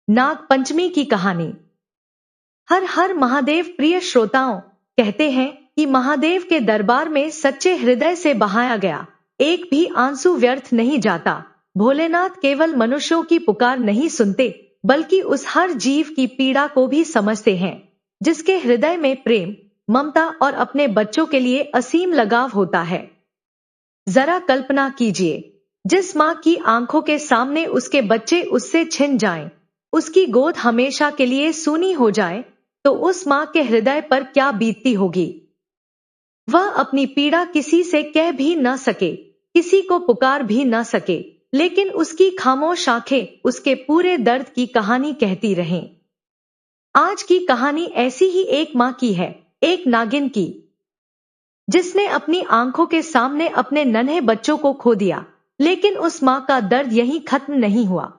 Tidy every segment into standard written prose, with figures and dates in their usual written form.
नाग पंचमी की कहानी। हर हर महादेव। प्रिय श्रोताओं, कहते हैं कि महादेव के दरबार में सच्चे हृदय से बहाया गया एक भी आंसू व्यर्थ नहीं जाता। भोलेनाथ केवल मनुष्यों की पुकार नहीं सुनते, बल्कि उस हर जीव की पीड़ा को भी समझते हैं, जिसके हृदय में प्रेम, ममता और अपने बच्चों के लिए असीम लगाव होता है। जरा कल्पना कीजिए, जिस माँ की आंखों के सामने उसके बच्चे उससे छिन जाएं, उसकी गोद हमेशा के लिए सूनी हो जाए, तो उस माँ के हृदय पर क्या बीतती होगी। वह अपनी पीड़ा किसी से कह भी न सके, किसी को पुकार भी न सके, लेकिन उसकी खामोश आंखें उसके पूरे दर्द की कहानी कहती रहें। आज की कहानी ऐसी ही एक माँ की है, एक नागिन की, जिसने अपनी आंखों के सामने अपने नन्हे बच्चों को खो दिया। लेकिन उस माँ का दर्द यहीं खत्म नहीं हुआ।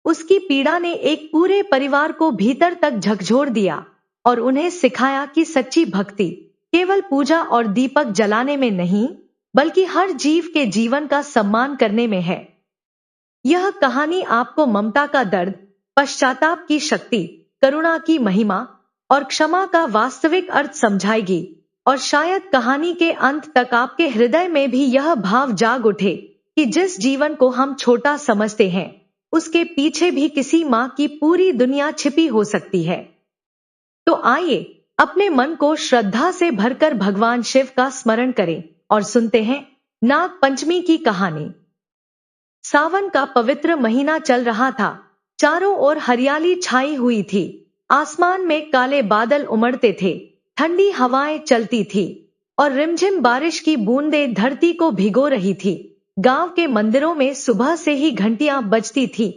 उसकी पीड़ा ने एक पूरे परिवार को भीतर तक झकझोर दिया और उन्हें सिखाया कि सच्ची भक्ति केवल पूजा और दीपक जलाने में नहीं, बल्कि हर जीव के जीवन का सम्मान करने में है। यह कहानी आपको ममता का दर्द, पश्चाताप की शक्ति, करुणा की महिमा और क्षमा का वास्तविक अर्थ समझाएगी। और शायद कहानी के अंत तक आपके हृदय में भी यह भाव जाग उठे कि जिस जीवन को हम छोटा समझते हैं, उसके पीछे भी किसी माँ की पूरी दुनिया छिपी हो सकती है। तो आइए अपने मन को श्रद्धा से भरकर भगवान शिव का स्मरण करें और सुनते हैं नाग पंचमी की कहानी। सावन का पवित्र महीना चल रहा था। चारों ओर हरियाली छाई हुई थी। आसमान में काले बादल उमड़ते थे, ठंडी हवाएं चलती थी और रिमझिम बारिश की बूंदें धरती को भिगो रही थी। गांव के मंदिरों में सुबह से ही घंटियां बजती थी।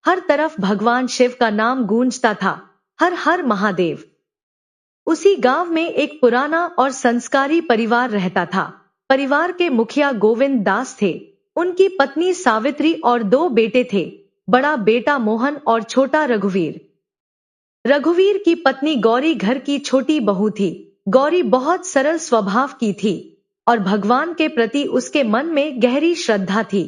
हर तरफ भगवान शिव का नाम गूंजता था, हर हर महादेव। उसी गांव में एक पुराना और संस्कारी परिवार रहता था। परिवार के मुखिया गोविंद दास थे। उनकी पत्नी सावित्री और दो बेटे थे, बड़ा बेटा मोहन और छोटा रघुवीर। रघुवीर की पत्नी गौरी घर की छोटी बहू थी। गौरी बहुत सरल स्वभाव की थी और भगवान के प्रति उसके मन में गहरी श्रद्धा थी।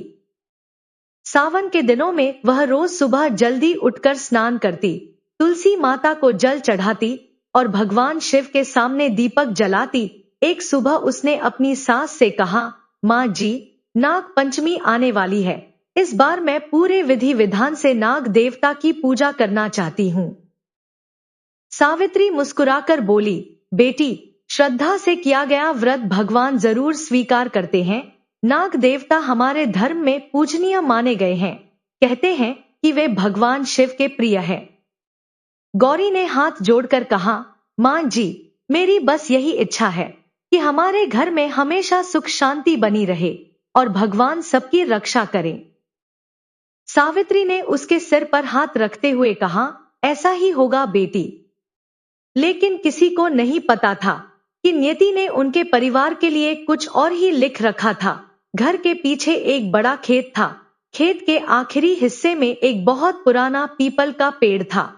सावन के दिनों में वह रोज सुबह जल्दी उठकर स्नान करती, तुलसी माता को जल चढ़ाती और भगवान शिव के सामने दीपक जलाती। एक सुबह उसने अपनी सास से कहा, माँ जी, नाग पंचमी आने वाली है। इस बार मैं पूरे विधि विधान से नाग देवता की पूजा करना चाहती हूँ। सावित्री मुस्कुराकर बोली, बेटी, श्रद्धा से किया गया व्रत भगवान जरूर स्वीकार करते हैं। नाग देवता हमारे धर्म में पूजनीय माने गए हैं। कहते हैं कि वे भगवान शिव के प्रिय हैं। गौरी ने हाथ जोड़कर कहा, माँ जी, मेरी बस यही इच्छा है कि हमारे घर में हमेशा सुख शांति बनी रहे और भगवान सबकी रक्षा करें। सावित्री ने उसके सिर पर हाथ रखते हुए कहा, ऐसा ही होगा बेटी। लेकिन किसी को नहीं पता था कि नियति ने उनके परिवार के लिए कुछ और ही लिख रखा था। घर के पीछे एक बड़ा खेत था। खेत के आखिरी हिस्से में एक बहुत पुराना पीपल का पेड़ था।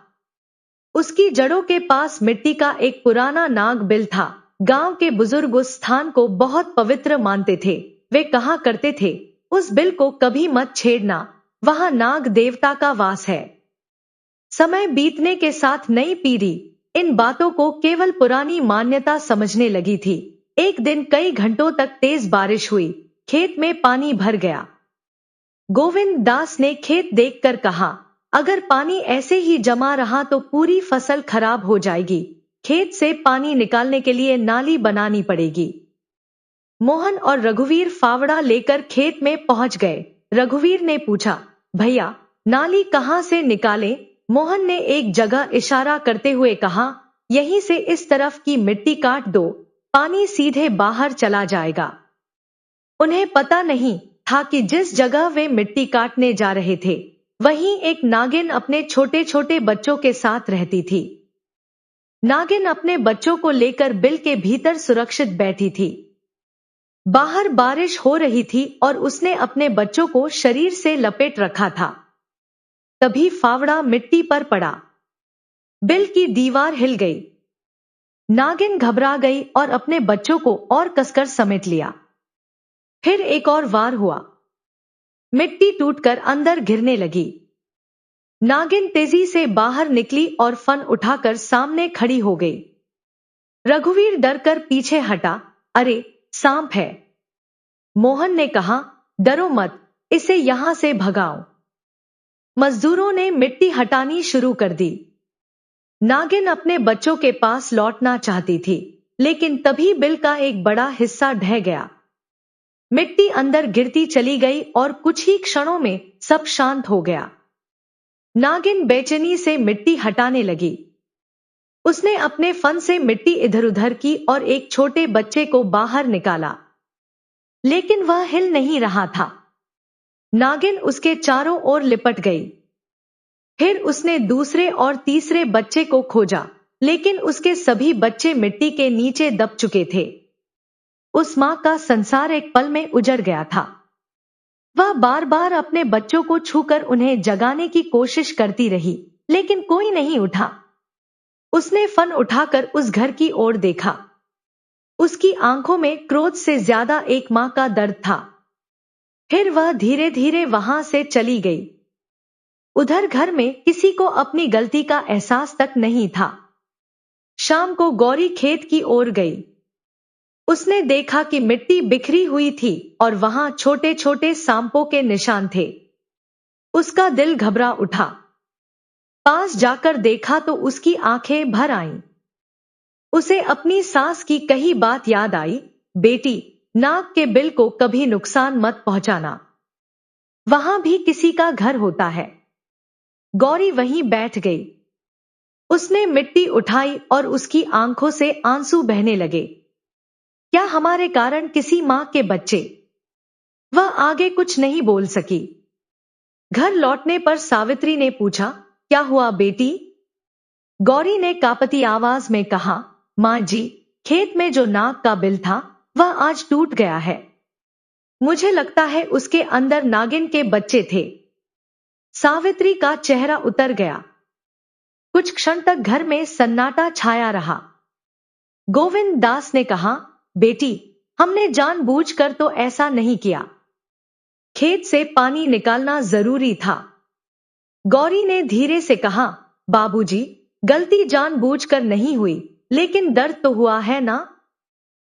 उसकी जड़ों के पास मिट्टी का एक पुराना नाग बिल था। गांव के बुजुर्ग उस स्थान को बहुत पवित्र मानते थे। वे कहा करते थे, उस बिल को कभी मत छेड़ना, वहां नाग देवता का वास है। समय बीतने के साथ नई पीढ़ी इन बातों को केवल पुरानी मान्यता समझने लगी थी। एक दिन कई घंटों तक तेज बारिश हुई। खेत में पानी भर गया। गोविंद दास ने खेत देखकर कहा, अगर पानी ऐसे ही जमा रहा तो पूरी फसल खराब हो जाएगी। खेत से पानी निकालने के लिए नाली बनानी पड़ेगी। मोहन और रघुवीर फावड़ा लेकर खेत में पहुंच गए। रघुवीर ने पूछा, भैया, नाली कहां से निकालें? मोहन ने एक जगह इशारा करते हुए कहा, यहीं से इस तरफ की मिट्टी काट दो, पानी सीधे बाहर चला जाएगा। उन्हें पता नहीं था कि जिस जगह वे मिट्टी काटने जा रहे थे, वहीं एक नागिन अपने छोटे छोटे बच्चों के साथ रहती थी। नागिन अपने बच्चों को लेकर बिल के भीतर सुरक्षित बैठी थी। बाहर बारिश हो रही थी और उसने अपने बच्चों को शरीर से लपेट रखा था। तभी फावड़ा मिट्टी पर पड़ा। बिल की दीवार हिल गई। नागिन घबरा गई और अपने बच्चों को और कसकर समेट लिया। फिर एक और वार हुआ। मिट्टी टूटकर अंदर गिरने लगी। नागिन तेजी से बाहर निकली और फन उठाकर सामने खड़ी हो गई। रघुवीर डरकर पीछे हटा। अरे, सांप है, मोहन ने कहा। डरो मत, इसे यहां से भगाओ। मजदूरों ने मिट्टी हटानी शुरू कर दी। नागिन अपने बच्चों के पास लौटना चाहती थी, लेकिन तभी बिल का एक बड़ा हिस्सा ढह गया। मिट्टी अंदर गिरती चली गई और कुछ ही क्षणों में सब शांत हो गया। नागिन बेचैनी से मिट्टी हटाने लगी। उसने अपने फन से मिट्टी इधर उधर की और एक छोटे बच्चे को बाहर निकाला, लेकिन वह हिल नहीं रहा था। नागिन उसके चारों ओर लिपट गई। फिर उसने दूसरे और तीसरे बच्चे को खोजा, लेकिन उसके सभी बच्चे मिट्टी के नीचे दब चुके थे। उस मां का संसार एक पल में उजड़ गया था। वह बार बार अपने बच्चों को छूकर उन्हें जगाने की कोशिश करती रही, लेकिन कोई नहीं उठा। उसने फन उठाकर उस घर की ओर देखा। उसकी आंखों में क्रोध से ज्यादा एक मां का दर्द था। फिर वह धीरे धीरे वहां से चली गई। उधर घर में किसी को अपनी गलती का एहसास तक नहीं था। शाम को गौरी खेत की ओर गई। उसने देखा कि मिट्टी बिखरी हुई थी और वहां छोटे छोटे सांपों के निशान थे। उसका दिल घबरा उठा। पास जाकर देखा तो उसकी आंखें भर आईं। उसे अपनी सास की कही बात याद आई, बेटी, नाग के बिल को कभी नुकसान मत पहुंचाना, वहां भी किसी का घर होता है। गौरी वहीं बैठ गई। उसने मिट्टी उठाई और उसकी आंखों से आंसू बहने लगे। क्या हमारे कारण किसी मां के बच्चे? वह आगे कुछ नहीं बोल सकी। घर लौटने पर सावित्री ने पूछा, क्या हुआ बेटी? गौरी ने कांपती आवाज में कहा, मां जी, खेत में जो नाग का बिल था वह आज टूट गया है। मुझे लगता है उसके अंदर नागिन के बच्चे थे। सावित्री का चेहरा उतर गया। कुछ क्षण तक घर में सन्नाटा छाया रहा। गोविंद दास ने कहा, बेटी, हमने जानबूझकर तो ऐसा नहीं किया। खेत से पानी निकालना जरूरी था। गौरी ने धीरे से कहा, बाबूजी, गलती जानबूझकर नहीं हुई, लेकिन दर्द तो हुआ है ना?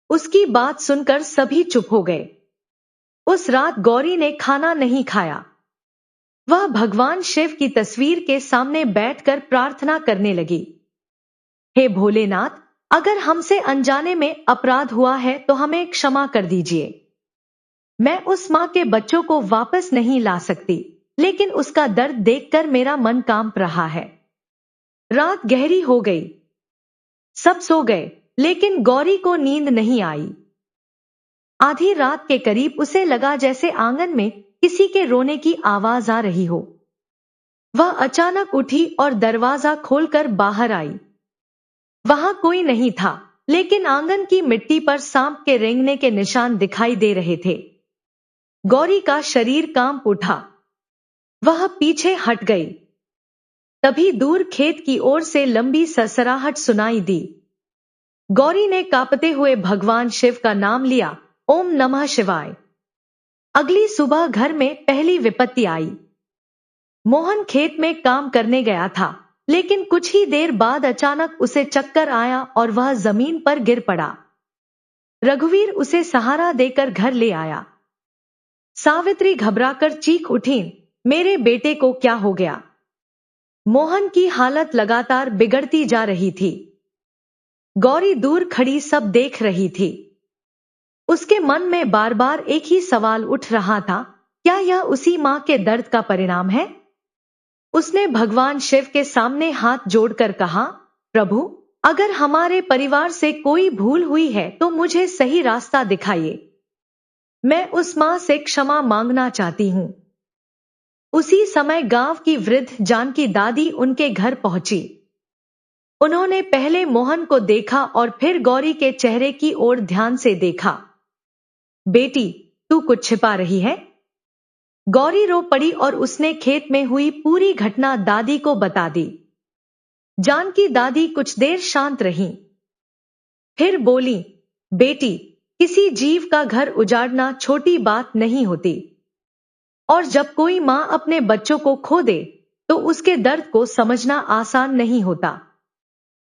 उसकी बात सुनकर सभी चुप हो गए। उस रात गौरी ने खाना नहीं खाया। वह भगवान शिव की तस्वीर के सामने बैठकर प्रार्थना करने लगी। हे भोलेनाथ, अगर हमसे अनजाने में अपराध हुआ है तो हमें क्षमा कर दीजिए। मैं उस मां के बच्चों को वापस नहीं ला सकती, लेकिन उसका दर्द देखकर मेरा मन कांप रहा है। रात गहरी हो गई। सब सो गए, लेकिन गौरी को नींद नहीं आई। आधी रात के करीब उसे लगा जैसे आंगन में किसी के रोने की आवाज आ रही हो। वह अचानक उठी और दरवाजा खोलकर बाहर आई। वहां कोई नहीं था, लेकिन आंगन की मिट्टी पर सांप के रेंगने के निशान दिखाई दे रहे थे। गौरी का शरीर कांप उठा। वह पीछे हट गई। तभी दूर खेत की ओर से लंबी सरसराहट सुनाई दी। गौरी ने कांपते हुए भगवान शिव का नाम लिया, ओम नमः शिवाय। अगली सुबह घर में पहली विपत्ति आई। मोहन खेत में काम करने गया था, लेकिन कुछ ही देर बाद अचानक उसे चक्कर आया और वह जमीन पर गिर पड़ा। रघुवीर उसे सहारा देकर घर ले आया। सावित्री घबराकर चीख उठी, मेरे बेटे को क्या हो गया? मोहन की हालत लगातार बिगड़ती जा रही थी। गौरी दूर खड़ी सब देख रही थी। उसके मन में बार बार एक ही सवाल उठ रहा था, क्या यह उसी मां के दर्द का परिणाम है? उसने भगवान शिव के सामने हाथ जोड़कर कहा, प्रभु, अगर हमारे परिवार से कोई भूल हुई है तो मुझे सही रास्ता दिखाइए। मैं उस मां से क्षमा मांगना चाहती हूं। उसी समय गांव की वृद्ध जानकी दादी उनके घर पहुंची। उन्होंने पहले मोहन को देखा और फिर गौरी के चेहरे की ओर ध्यान से देखा। बेटी, तू कुछ छिपा रही है? गौरी रो पड़ी और उसने खेत में हुई पूरी घटना दादी को बता दी। जानकी दादी कुछ देर शांत रहीं। फिर बोली, बेटी, किसी जीव का घर उजाड़ना छोटी बात नहीं होती। और जब कोई मां अपने बच्चों को खो दे तो उसके दर्द को समझना आसान नहीं होता।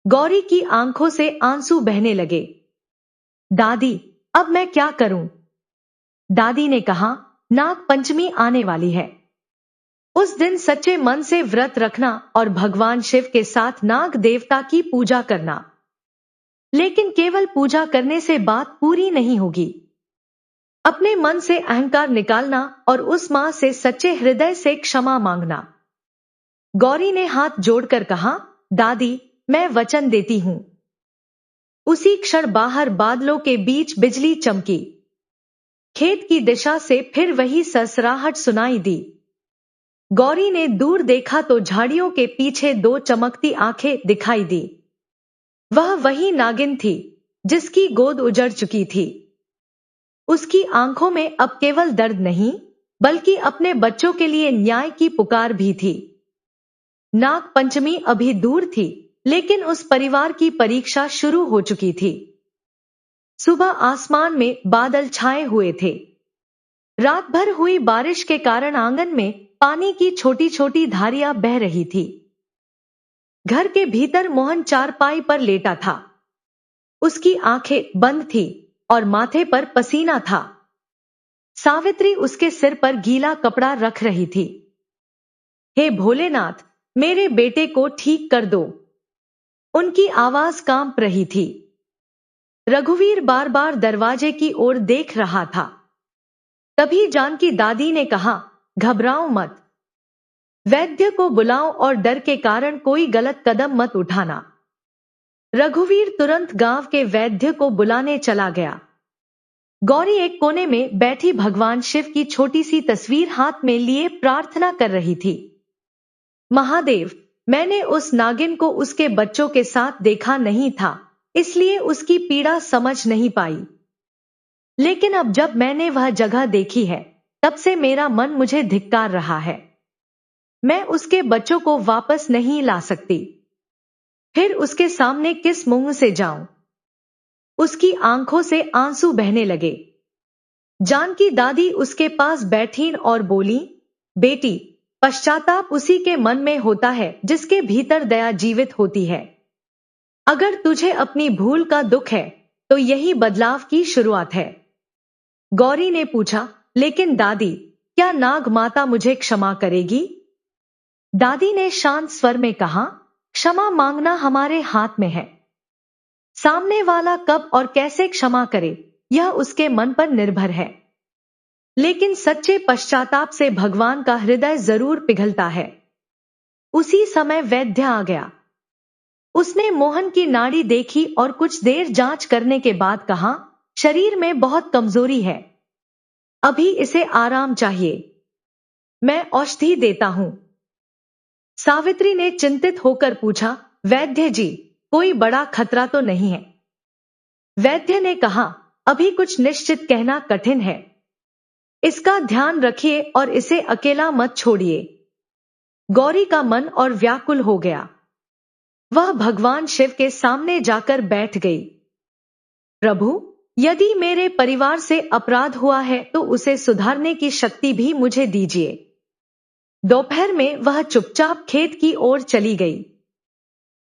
गौरी की आंखों से आंसू बहने लगे। दादी, अब मैं क्या करूं? दादी ने कहा, नाग पंचमी आने वाली है। उस दिन सच्चे मन से व्रत रखना और भगवान शिव के साथ नाग देवता की पूजा करना। लेकिन केवल पूजा करने से बात पूरी नहीं होगी। अपने मन से अहंकार निकालना और उस मां से सच्चे हृदय से क्षमा मांगना। गौरी ने हाथ जोड़कर कहा, दादी, मैं वचन देती हूं। उसी क्षण बाहर बादलों के बीच बिजली चमकी। खेत की दिशा से फिर वही सरसराहट सुनाई दी। गौरी ने दूर देखा तो झाड़ियों के पीछे दो चमकती आंखें दिखाई दी। वह वही नागिन थी जिसकी गोद उजड़ चुकी थी। उसकी आंखों में अब केवल दर्द नहीं, बल्कि अपने बच्चों के लिए न्याय की पुकार भी थी। नाग पंचमी अभी दूर थी, लेकिन उस परिवार की परीक्षा शुरू हो चुकी थी। सुबह आसमान में बादल छाए हुए थे। रात भर हुई बारिश के कारण आंगन में पानी की छोटी छोटी धारियां बह रही थी। घर के भीतर मोहन चारपाई पर लेटा था। उसकी आंखें बंद थी और माथे पर पसीना था। सावित्री उसके सिर पर गीला कपड़ा रख रही थी। हे भोलेनाथ, मेरे बेटे को ठीक कर दो। उनकी आवाज कांप रही थी। रघुवीर बार बार दरवाजे की ओर देख रहा था। तभी जानकी दादी ने कहा, घबराओ मत। वैद्य को बुलाओ और डर के कारण कोई गलत कदम मत उठाना। रघुवीर तुरंत गांव के वैद्य को बुलाने चला गया। गौरी एक कोने में बैठी भगवान शिव की छोटी सी तस्वीर हाथ में लिए प्रार्थना कर रही थी। महादेव, मैंने उस नागिन को उसके बच्चों के साथ देखा नहीं था, इसलिए उसकी पीड़ा समझ नहीं पाई। लेकिन अब जब मैंने वह जगह देखी है, तब से मेरा मन मुझे धिक्कार रहा है। मैं उसके बच्चों को वापस नहीं ला सकती। फिर उसके सामने किस मुंह से जाऊं? उसकी आंखों से आंसू बहने लगे। जानकी दादी उसके पास बैठी और बोली, बेटी, पश्चाताप उसी के मन में होता है जिसके भीतर दया जीवित होती है। अगर तुझे अपनी भूल का दुख है, तो यही बदलाव की शुरुआत है। गौरी ने पूछा, लेकिन दादी, क्या नाग माता मुझे क्षमा करेगी? दादी ने शांत स्वर में कहा, क्षमा मांगना हमारे हाथ में है। सामने वाला कब और कैसे क्षमा करे, यह उसके मन पर निर्भर है। लेकिन सच्चे पश्चाताप से भगवान का हृदय जरूर पिघलता है। उसी समय वैद्य आ गया। उसने मोहन की नाड़ी देखी और कुछ देर जांच करने के बाद कहा, शरीर में बहुत कमजोरी है। अभी इसे आराम चाहिए। मैं औषधि देता हूं। सावित्री ने चिंतित होकर पूछा, वैद्य जी, कोई बड़ा खतरा तो नहीं है? वैद्य ने कहा, अभी कुछ निश्चित कहना कठिन है। इसका ध्यान रखिए और इसे अकेला मत छोड़िए। गौरी का मन और व्याकुल हो गया। वह भगवान शिव के सामने जाकर बैठ गई। प्रभु, यदि मेरे परिवार से अपराध हुआ है तो उसे सुधारने की शक्ति भी मुझे दीजिए। दोपहर में वह चुपचाप खेत की ओर चली गई।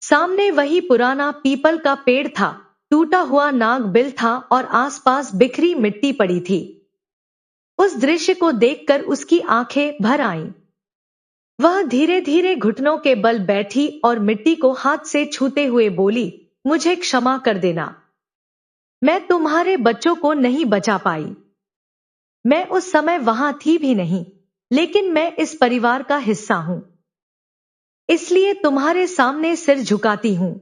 सामने वही पुराना पीपल का पेड़ था, टूटा हुआ नाग बिल था और आसपास बिखरी मिट्टी पड़ी थी। उस दृश्य को देखकर उसकी आंखें भर आईं। वह धीरे धीरे घुटनों के बल बैठी और मिट्टी को हाथ से छूते हुए बोली, मुझे क्षमा कर देना। मैं तुम्हारे बच्चों को नहीं बचा पाई। मैं उस समय वहां थी भी नहीं, लेकिन मैं इस परिवार का हिस्सा हूं। इसलिए तुम्हारे सामने सिर झुकाती हूं।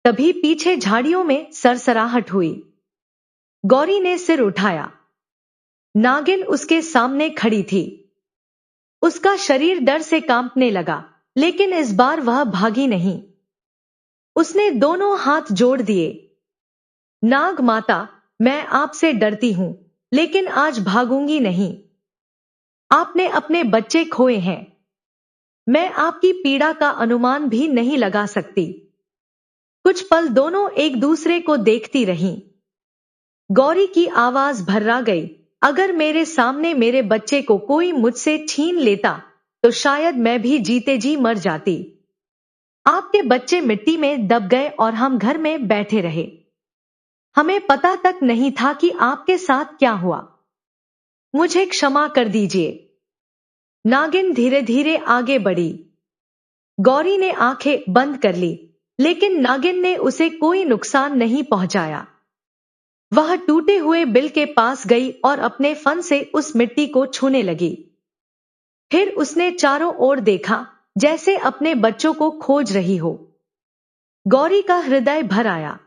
तभी पीछे झाड़ियों में सरसराहट हुई। गौरी ने सिर उठाया। नागिन उसके सामने खड़ी थी। उसका शरीर डर से कांपने लगा, लेकिन इस बार वह भागी नहीं। उसने दोनों हाथ जोड़ दिए। नाग माता, मैं आपसे डरती हूं, लेकिन आज भागूंगी नहीं। आपने अपने बच्चे खोए हैं। मैं आपकी पीड़ा का अनुमान भी नहीं लगा सकती। कुछ पल दोनों एक दूसरे को देखती रहीं। गौरी की आवाज भर्रा गई, अगर मेरे सामने मेरे बच्चे को कोई मुझसे छीन लेता तो शायद मैं भी जीते जी मर जाती। आपके बच्चे मिट्टी में दब गए और हम घर में बैठे रहे। हमें पता तक नहीं था कि आपके साथ क्या हुआ। मुझे क्षमा कर दीजिए। नागिन धीरे धीरे आगे बढ़ी। गौरी ने आंखें बंद कर ली, लेकिन नागिन ने उसे कोई नुकसान नहीं पहुंचाया। वह टूटे हुए बिल के पास गई और अपने फन से उस मिट्टी को छूने लगी। फिर उसने चारों ओर देखा, जैसे अपने बच्चों को खोज रही हो। गौरी का हृदय भर आया।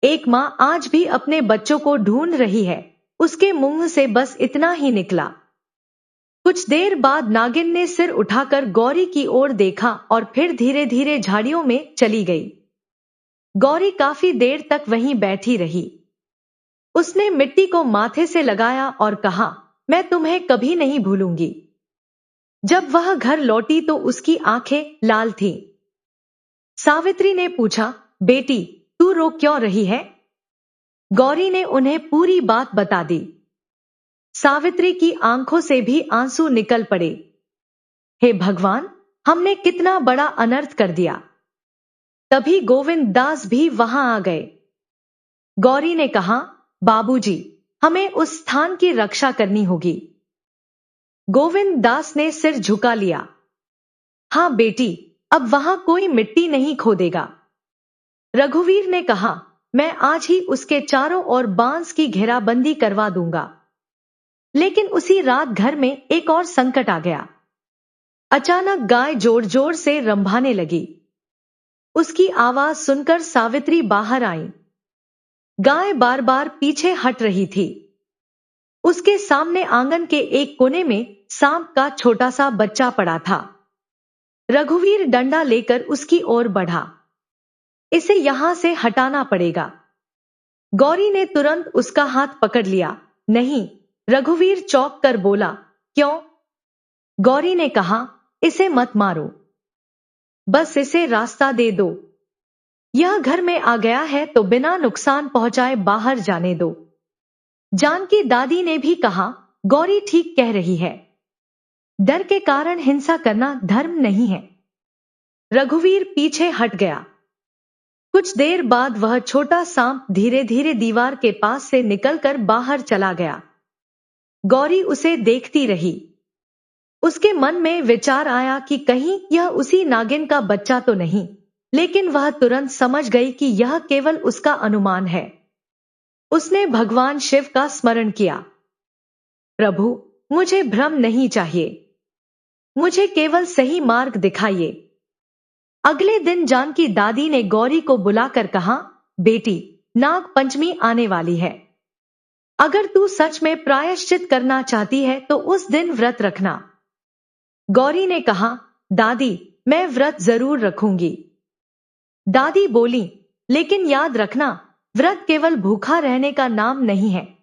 एक मां आज भी अपने बच्चों को ढूंढ रही है। उसके मुंह से बस इतना ही निकला। कुछ देर बाद नागिन ने सिर उठाकर गौरी की ओर देखा और फिर धीरे धीरे झाड़ियों में चली गई। गौरी काफी देर तक वहीं बैठी रही। उसने मिट्टी को माथे से लगाया और कहा, मैं तुम्हें कभी नहीं भूलूंगी। जब वह घर लौटी तो उसकी आंखें लाल थीं। सावित्री ने पूछा, बेटी, तू रो क्यों रही है? गौरी ने उन्हें पूरी बात बता दी। सावित्री की आंखों से भी आंसू निकल पड़े। हे भगवान, हमने कितना बड़ा अनर्थ कर दिया। तभी गोविंद दास भी वहां आ गए। गौरी ने कहा, बाबूजी, हमें उस स्थान की रक्षा करनी होगी। गोविंद दास ने सिर झुका लिया। हाँ बेटी, अब वहां कोई मिट्टी नहीं खोदेगा। रघुवीर ने कहा, मैं आज ही उसके चारों ओर बांस की घेराबंदी करवा दूंगा। लेकिन उसी रात घर में एक और संकट आ गया। अचानक गाय जोर जोर से रंभाने लगी। उसकी आवाज सुनकर सावित्री बाहर आई। गाय बार बार पीछे हट रही थी। उसके सामने आंगन के एक कोने में सांप का छोटा सा बच्चा पड़ा था। रघुवीर डंडा लेकर उसकी ओर बढ़ा। इसे यहां से हटाना पड़ेगा। गौरी ने तुरंत उसका हाथ पकड़ लिया। नहीं, रघुवीर चौंक कर बोला, क्यों? गौरी ने कहा, इसे मत मारो, बस इसे रास्ता दे दो। यह घर में आ गया है तो बिना नुकसान पहुंचाए बाहर जाने दो। जानकी दादी ने भी कहा, गौरी ठीक कह रही है। डर के कारण हिंसा करना धर्म नहीं है। रघुवीर पीछे हट गया। कुछ देर बाद वह छोटा सांप धीरे धीरे दीवार के पास से निकलकर बाहर चला गया। गौरी उसे देखती रही। उसके मन में विचार आया कि कहीं यह उसी नागिन का बच्चा तो नहीं, लेकिन वह तुरंत समझ गई कि यह केवल उसका अनुमान है। उसने भगवान शिव का स्मरण किया। प्रभु, मुझे भ्रम नहीं चाहिए। मुझे केवल सही मार्ग दिखाइए। अगले दिन जानकी दादी ने गौरी को बुलाकर कहा, बेटी, नाग पंचमी आने वाली है। अगर तू सच में प्रायश्चित करना चाहती है तो उस दिन व्रत रखना। गौरी ने कहा, दादी, मैं व्रत जरूर रखूंगी। दादी बोली, लेकिन याद रखना, व्रत केवल भूखा रहने का नाम नहीं है।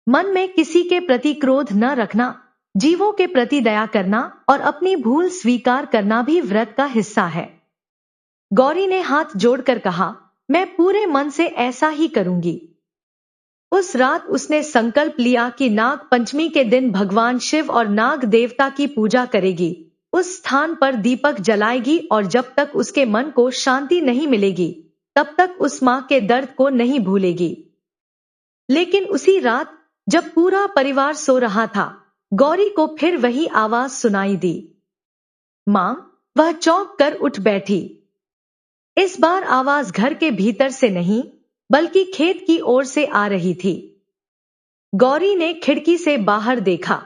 मन में किसी के प्रति क्रोध न रखना, जीवों के प्रति दया करना और अपनी भूल स्वीकार करना भी व्रत का हिस्सा है। गौरी ने हाथ जोड़कर कहा, मैं पूरे मन से ऐसा ही करूंगी। उस रात उसने संकल्प लिया कि नाग पंचमी के दिन भगवान शिव और नाग देवता की पूजा करेगी। उस स्थान पर दीपक जलाएगी और जब तक उसके मन को शांति नहीं मिलेगी, तब तक उस मां के दर्द को नहीं भूलेगी। लेकिन उसी रात, जब पूरा परिवार सो रहा था, गौरी को फिर वही आवाज सुनाई दी। मां! वह चौंक कर उठ बैठी। इस बार आवाज घर के भीतर से नहीं, बल्कि खेत की ओर से आ रही थी। गौरी ने खिड़की से बाहर देखा।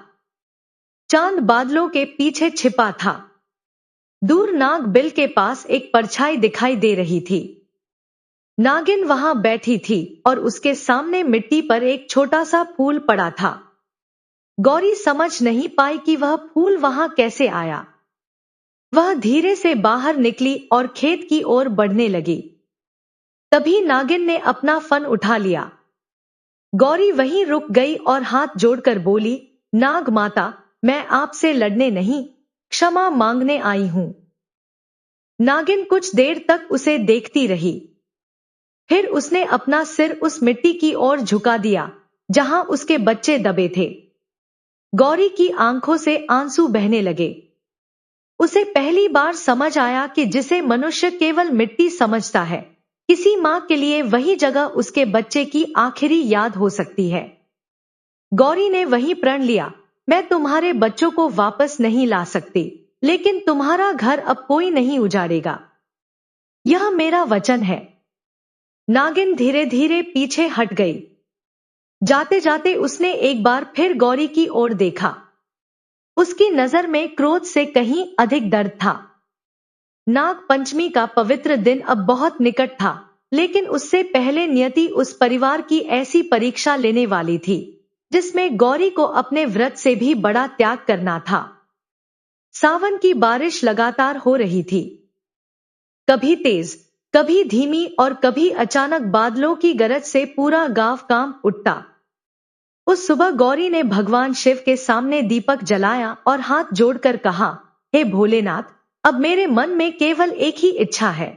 चांद बादलों के पीछे छिपा था। दूर नाग बिल के पास एक परछाई दिखाई दे रही थी। नागिन वहां बैठी थी और उसके सामने मिट्टी पर एक छोटा सा फूल पड़ा था। गौरी समझ नहीं पाई कि वह फूल वहां कैसे आया। वह धीरे से बाहर निकली और खेत की ओर बढ़ने लगी। तभी नागिन ने अपना फन उठा लिया। गौरी वहीं रुक गई और हाथ जोड़कर बोली, नाग माता, मैं आपसे लड़ने नहीं, क्षमा मांगने आई हूं। नागिन कुछ देर तक उसे देखती रही। फिर उसने अपना सिर उस मिट्टी की ओर झुका दिया, जहां उसके बच्चे दबे थे। गौरी की आंखों से आंसू बहने लगे। उसे पहली बार समझ आया कि जिसे मनुष्य केवल मिट्टी समझता है, किसी मां के लिए वही जगह उसके बच्चे की आखिरी याद हो सकती है। गौरी ने वही प्रण लिया, मैं तुम्हारे बच्चों को वापस नहीं ला सकती, लेकिन तुम्हारा घर अब कोई नहीं उजाड़ेगा। यह मेरा वचन है। नागिन धीरे धीरे पीछे हट गई। जाते जाते उसने एक बार फिर गौरी की ओर देखा। उसकी नजर में क्रोध से कहीं अधिक दर्द था। नाग पंचमी का पवित्र दिन अब बहुत निकट था, लेकिन उससे पहले नियति उस परिवार की ऐसी परीक्षा लेने वाली थी, जिसमें गौरी को अपने व्रत से भी बड़ा त्याग करना था। सावन की बारिश लगातार हो रही थी, कभी तेज, कभी धीमी और कभी अचानक बादलों की गरज से पूरा गांव कांप उठता। उस सुबह गौरी ने भगवान शिव के सामने दीपक जलाया और हाथ जोड़कर कहा, हे भोलेनाथ, अब मेरे मन में केवल एक ही इच्छा है।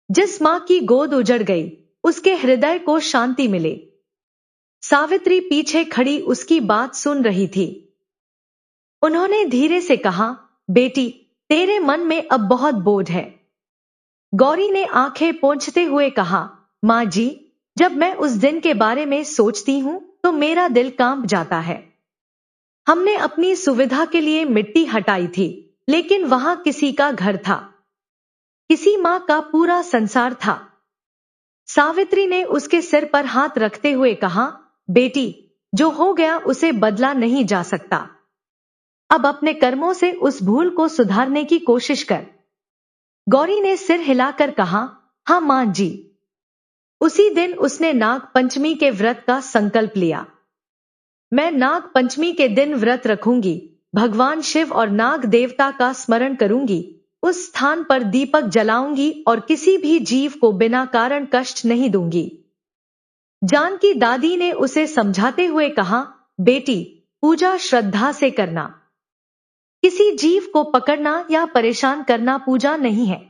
जिस मां की गोद उजड़ गई, उसके हृदय को शांति मिले। सावित्री पीछे खड़ी उसकी बात सुन रही थी। उन्होंने धीरे से कहा, बेटी, तेरे मन में अब बहुत बोझ है। गौरी ने आंखें पोंछते हुए कहा, मां जी, जब मैं उस दिन के बारे में सोचती हूं तो मेरा दिल कांप जाता है। हमने अपनी सुविधा के लिए मिट्टी हटाई थी, लेकिन वहां किसी का घर था, किसी मां का पूरा संसार था। सावित्री ने उसके सिर पर हाथ रखते हुए कहा, बेटी, जो हो गया उसे बदला नहीं जा सकता। अब अपने कर्मों से उस भूल को सुधारने की कोशिश कर। गौरी ने सिर हिलाकर कहा, हाँ मां जी। उसी दिन उसने नाग पंचमी के व्रत का संकल्प लिया। मैं नाग पंचमी के दिन व्रत रखूंगी, भगवान शिव और नाग देवता का स्मरण करूंगी, उस स्थान पर दीपक जलाऊंगी और किसी भी जीव को बिना कारण कष्ट नहीं दूंगी। जानकी दादी ने उसे समझाते हुए कहा, बेटी, पूजा श्रद्धा से करना, किसी जीव को पकड़ना या परेशान करना पूजा नहीं है।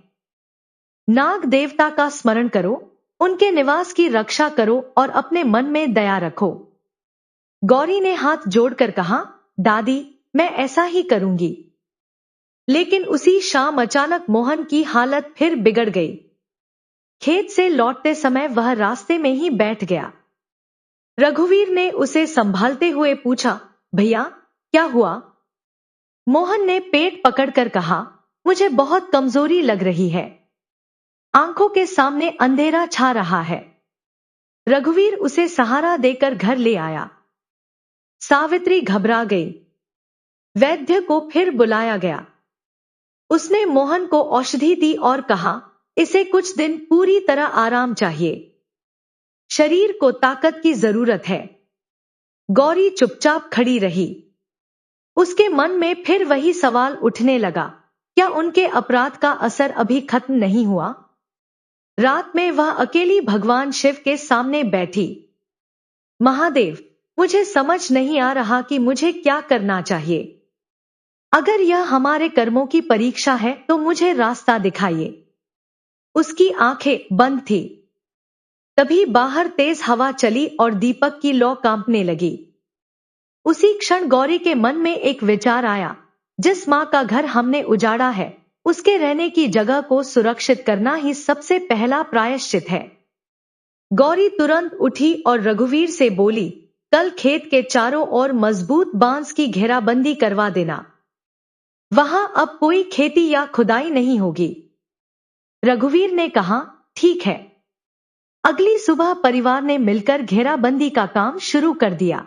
नाग देवता का स्मरण करो, उनके निवास की रक्षा करो और अपने मन में दया रखो। गौरी ने हाथ जोड़कर कहा, दादी, मैं ऐसा ही करूंगी। लेकिन उसी शाम अचानक मोहन की हालत फिर बिगड़ गई। खेत से लौटते समय वह रास्ते में ही बैठ गया। रघुवीर ने उसे संभालते हुए पूछा, भैया, क्या हुआ? मोहन ने पेट पकड़कर कहा, मुझे बहुत कमजोरी लग रही है, आंखों के सामने अंधेरा छा रहा है। रघुवीर उसे सहारा देकर घर ले आया। सावित्री घबरा गई। वैद्य को फिर बुलाया गया। उसने मोहन को औषधि दी और कहा, इसे कुछ दिन पूरी तरह आराम चाहिए, शरीर को ताकत की जरूरत है। गौरी चुपचाप खड़ी रही। उसके मन में फिर वही सवाल उठने लगा, क्या उनके अपराध का असर अभी खत्म नहीं हुआ? रात में वह अकेली भगवान शिव के सामने बैठी। महादेव, मुझे समझ नहीं आ रहा कि मुझे क्या करना चाहिए। अगर यह हमारे कर्मों की परीक्षा है तो मुझे रास्ता दिखाइए। उसकी आंखें बंद थी। तभी बाहर तेज हवा चली और दीपक की लौ कांपने लगी। उसी क्षण गौरी के मन में एक विचार आया, जिस मां का घर हमने उजाड़ा है, उसके रहने की जगह को सुरक्षित करना ही सबसे पहला प्रायश्चित है। गौरी तुरंत उठी और रघुवीर से बोली, कल खेत के चारों ओर मजबूत बांस की घेराबंदी करवा देना, वहां अब कोई खेती या खुदाई नहीं होगी। रघुवीर ने कहा, ठीक है। अगली सुबह परिवार ने मिलकर घेराबंदी का काम शुरू कर दिया।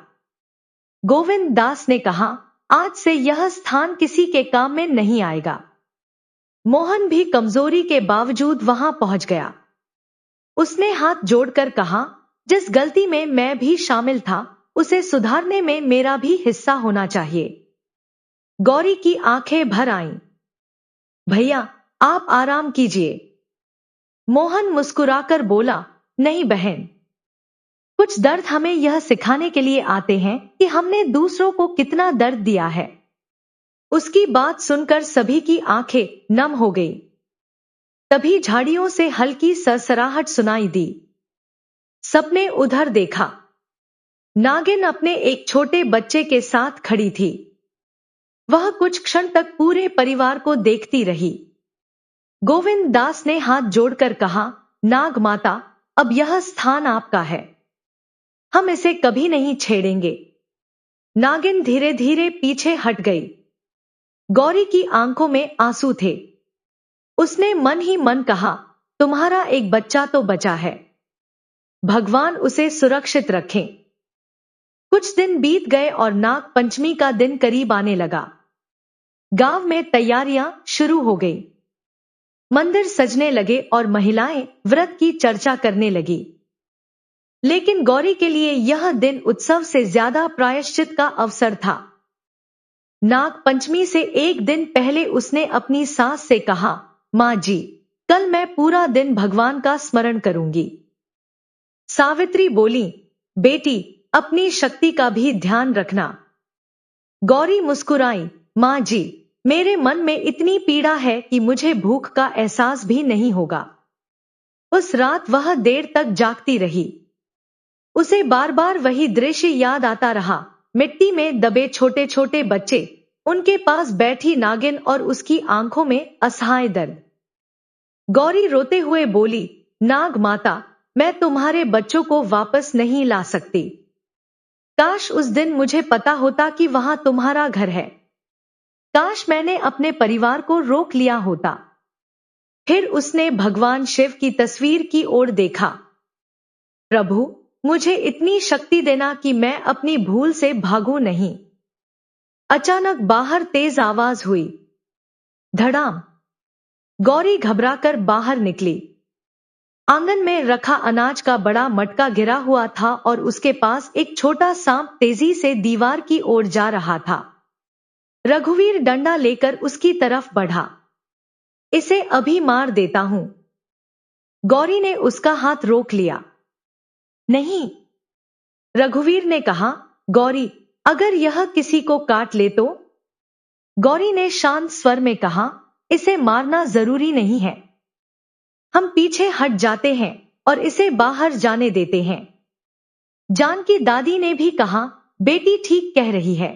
गोविंद दास ने कहा, आज से यह स्थान किसी के काम में नहीं आएगा। मोहन भी कमजोरी के बावजूद वहां पहुंच गया। उसने हाथ जोड़कर कहा, जिस गलती में मैं भी शामिल था, उसे सुधारने में मेरा भी हिस्सा होना चाहिए। गौरी की आंखें भर आईं। भैया, आप आराम कीजिए। मोहन मुस्कुराकर बोला, नहीं बहन, कुछ दर्द हमें यह सिखाने के लिए आते हैं कि हमने दूसरों को कितना दर्द दिया है। उसकी बात सुनकर सभी की आंखें नम हो गई। तभी झाड़ियों से हल्की सरसराहट सुनाई दी। सबने उधर देखा। नागिन अपने एक छोटे बच्चे के साथ खड़ी थी। वह कुछ क्षण तक पूरे परिवार को देखती रही। गोविंद दास ने हाथ जोड़कर कहा, नाग माता, अब यह स्थान आपका है। हम इसे कभी नहीं छेड़ेंगे। नागिन धीरे धीरे पीछे हट गई। गौरी की आंखों में आंसू थे। उसने मन ही मन कहा, तुम्हारा एक बच्चा तो बचा है, भगवान उसे सुरक्षित रखें। कुछ दिन बीत गए और नाग पंचमी का दिन करीब आने लगा। गांव में तैयारियां शुरू हो गई। मंदिर सजने लगे और महिलाएं व्रत की चर्चा करने लगी। लेकिन गौरी के लिए यह दिन उत्सव से ज्यादा प्रायश्चित का अवसर था। नाग पंचमी से एक दिन पहले उसने अपनी सास से कहा, माँ जी, कल मैं पूरा दिन भगवान का स्मरण करूंगी। सावित्री बोली, बेटी, अपनी शक्ति का भी ध्यान रखना। गौरी मुस्कुराई, माँ जी, मेरे मन में इतनी पीड़ा है कि मुझे भूख का एहसास भी नहीं होगा। उस रात वह देर तक जागती रही। उसे बार बार वही दृश्य याद आता रहा। मिट्टी में दबे छोटे छोटे बच्चे, उनके पास बैठी नागिन और उसकी आंखों में असहाय दर्द। गौरी रोते हुए बोली, नाग माता, मैं तुम्हारे बच्चों को वापस नहीं ला सकती। काश उस दिन मुझे पता होता कि वहां तुम्हारा घर है। काश मैंने अपने परिवार को रोक लिया होता। फिर उसने भगवान शिव की तस्वीर की ओर देखा। प्रभु, मुझे इतनी शक्ति देना कि मैं अपनी भूल से भागूं नहीं। अचानक बाहर तेज आवाज हुई। धड़ाम। गौरी घबराकर बाहर निकली। आंगन में रखा अनाज का बड़ा मटका गिरा हुआ था और उसके पास एक छोटा सांप तेजी से दीवार की ओर जा रहा था। रघुवीर डंडा लेकर उसकी तरफ बढ़ा। इसे अभी मार देता हूं। गौरी ने उसका हाथ रोक लिया। नहीं, रघुवीर ने कहा, गौरी, अगर यह किसी को काट ले तो? गौरी ने शांत स्वर में कहा, इसे मारना जरूरी नहीं है। हम पीछे हट जाते हैं और इसे बाहर जाने देते हैं। जानकी दादी ने भी कहा, बेटी ठीक कह रही है।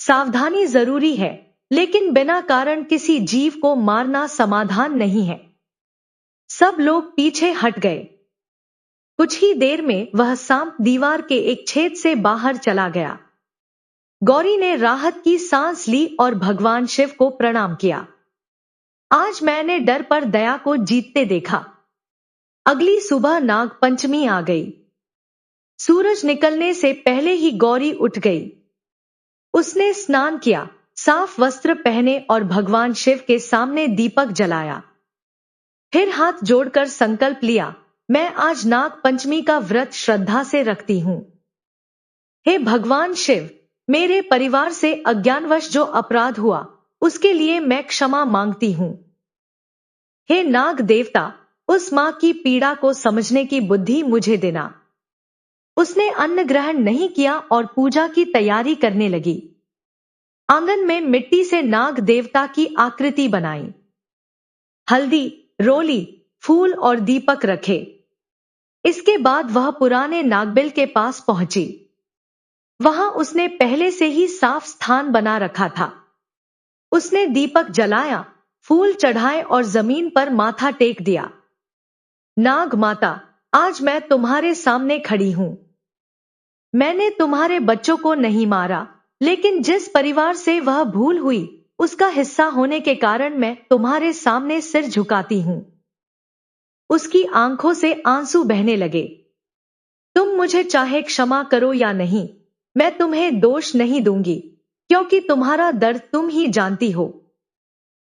सावधानी जरूरी है, लेकिन बिना कारण किसी जीव को मारना समाधान नहीं है। सब लोग पीछे हट गए। कुछ ही देर में वह सांप दीवार के एक छेद से बाहर चला गया। गौरी ने राहत की सांस ली और भगवान शिव को प्रणाम किया। आज मैंने डर पर दया को जीतते देखा। अगली सुबह नाग पंचमी आ गई। सूरज निकलने से पहले ही गौरी उठ गई। उसने स्नान किया, साफ वस्त्र पहने और भगवान शिव के सामने दीपक जलाया। फिर हाथ जोड़कर संकल्प लिया, मैं आज नाग पंचमी का व्रत श्रद्धा से रखती हूं। हे भगवान शिव, मेरे परिवार से अज्ञानवश जो अपराध हुआ, उसके लिए मैं क्षमा मांगती हूं। हे नाग देवता, उस मां की पीड़ा को समझने की बुद्धि मुझे देना। उसने अन्न ग्रहण नहीं किया और पूजा की तैयारी करने लगी। आंगन में मिट्टी से नाग देवता की आकृति बनाई। हल्दी, रोली, फूल और दीपक रखे। इसके बाद वह पुराने नागबिल के पास पहुंची। वहां उसने पहले से ही साफ स्थान बना रखा था। उसने दीपक जलाया, फूल चढ़ाए और जमीन पर माथा टेक दिया। नाग माता, आज मैं तुम्हारे सामने खड़ी हूं। मैंने तुम्हारे बच्चों को नहीं मारा, लेकिन जिस परिवार से वह भूल हुई, उसका हिस्सा होने के कारण मैं तुम्हारे सामने सिर झुकाती हूं। उसकी आंखों से आंसू बहने लगे। तुम मुझे चाहे क्षमा करो या नहीं, मैं तुम्हें दोष नहीं दूंगी, क्योंकि तुम्हारा दर्द तुम ही जानती हो।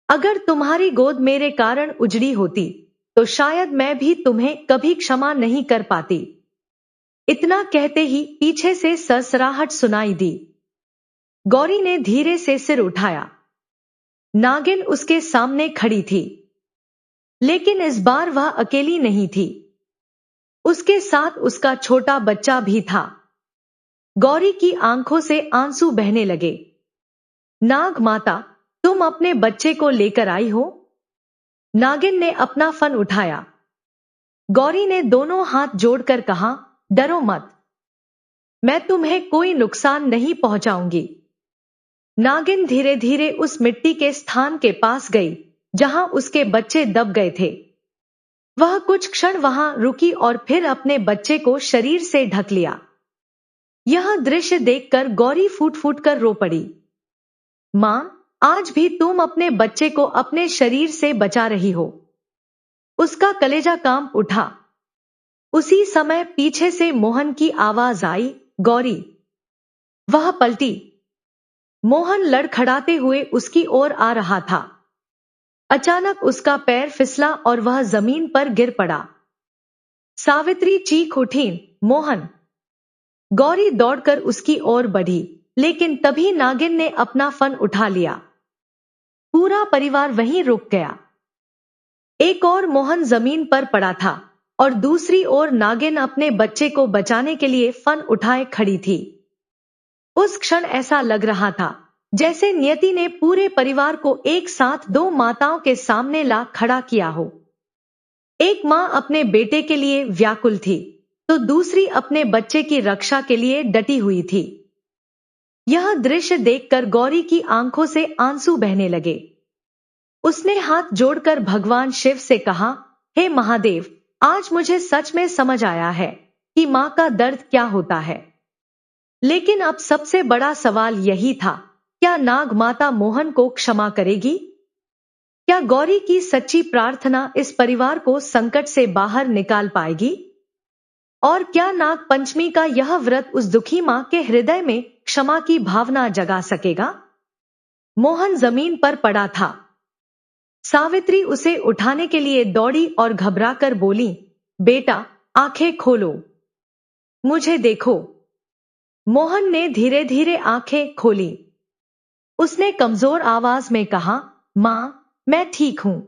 अगर तुम्हारी गोद मेरे कारण उजड़ी होती, तो शायद मैं भी तुम्हें कभी क्षमा नहीं कर पाती। इतना कहते ही पीछे से सरसराहट सुनाई दी। गौरी ने धीरे से सिर उठाया। नागिन उसके सामने खड़ी थी, लेकिन इस बार वह अकेली नहीं थी। उसके साथ उसका छोटा बच्चा भी था। गौरी की आंखों से आंसू बहने लगे। नाग माता, तुम अपने बच्चे को लेकर आई हो? नागिन ने अपना फन उठाया। गौरी ने दोनों हाथ जोड़कर कहा, डरो मत। मैं तुम्हें कोई नुकसान नहीं पहुंचाऊंगी। नागिन धीरे धीरे उस मिट्टी के स्थान के पास गई जहां उसके बच्चे दब गए थे। वह कुछ क्षण वहां रुकी और फिर अपने बच्चे को शरीर से ढक लिया। यह दृश्य देखकर गौरी फूट फूट कर रो पड़ी। मां, आज भी तुम अपने बच्चे को अपने शरीर से बचा रही हो। उसका कलेजा कांप उठा। उसी समय पीछे से मोहन की आवाज आई, गौरी। वह पलटी। मोहन लड़खड़ाते हुए उसकी ओर आ रहा था। अचानक उसका पैर फिसला और वह जमीन पर गिर पड़ा। सावित्री चीख उठी, मोहन। गौरी दौड़कर उसकी ओर बढ़ी, लेकिन तभी नागिन ने अपना फन उठा लिया। पूरा परिवार वहीं रुक गया। एक और मोहन जमीन पर पड़ा था और दूसरी ओर नागिन अपने बच्चे को बचाने के लिए फन उठाए खड़ी थी। उस क्षण ऐसा लग रहा था जैसे नियति ने पूरे परिवार को एक साथ दो माताओं के सामने ला खड़ा किया हो। एक मां अपने बेटे के लिए व्याकुल थी, तो दूसरी अपने बच्चे की रक्षा के लिए डटी हुई थी। यह दृश्य देखकर गौरी की आंखों से आंसू बहने लगे। उसने हाथ जोड़कर भगवान शिव से कहा, हे महादेव, आज मुझे सच में समझ आया है कि मां का दर्द क्या होता है। लेकिन अब सबसे बड़ा सवाल यही था, क्या नाग माता मोहन को क्षमा करेगी? क्या गौरी की सच्ची प्रार्थना इस परिवार को संकट से बाहर निकाल पाएगी? और क्या नाग पंचमी का यह व्रत उस दुखी मां के हृदय में क्षमा की भावना जगा सकेगा? मोहन जमीन पर पड़ा था। सावित्री उसे उठाने के लिए दौड़ी और घबराकर बोली, बेटा, आंखें खोलो, मुझे देखो। मोहन ने धीरे धीरे आंखें खोली। उसने कमजोर आवाज में कहा, मां, मैं ठीक हूं।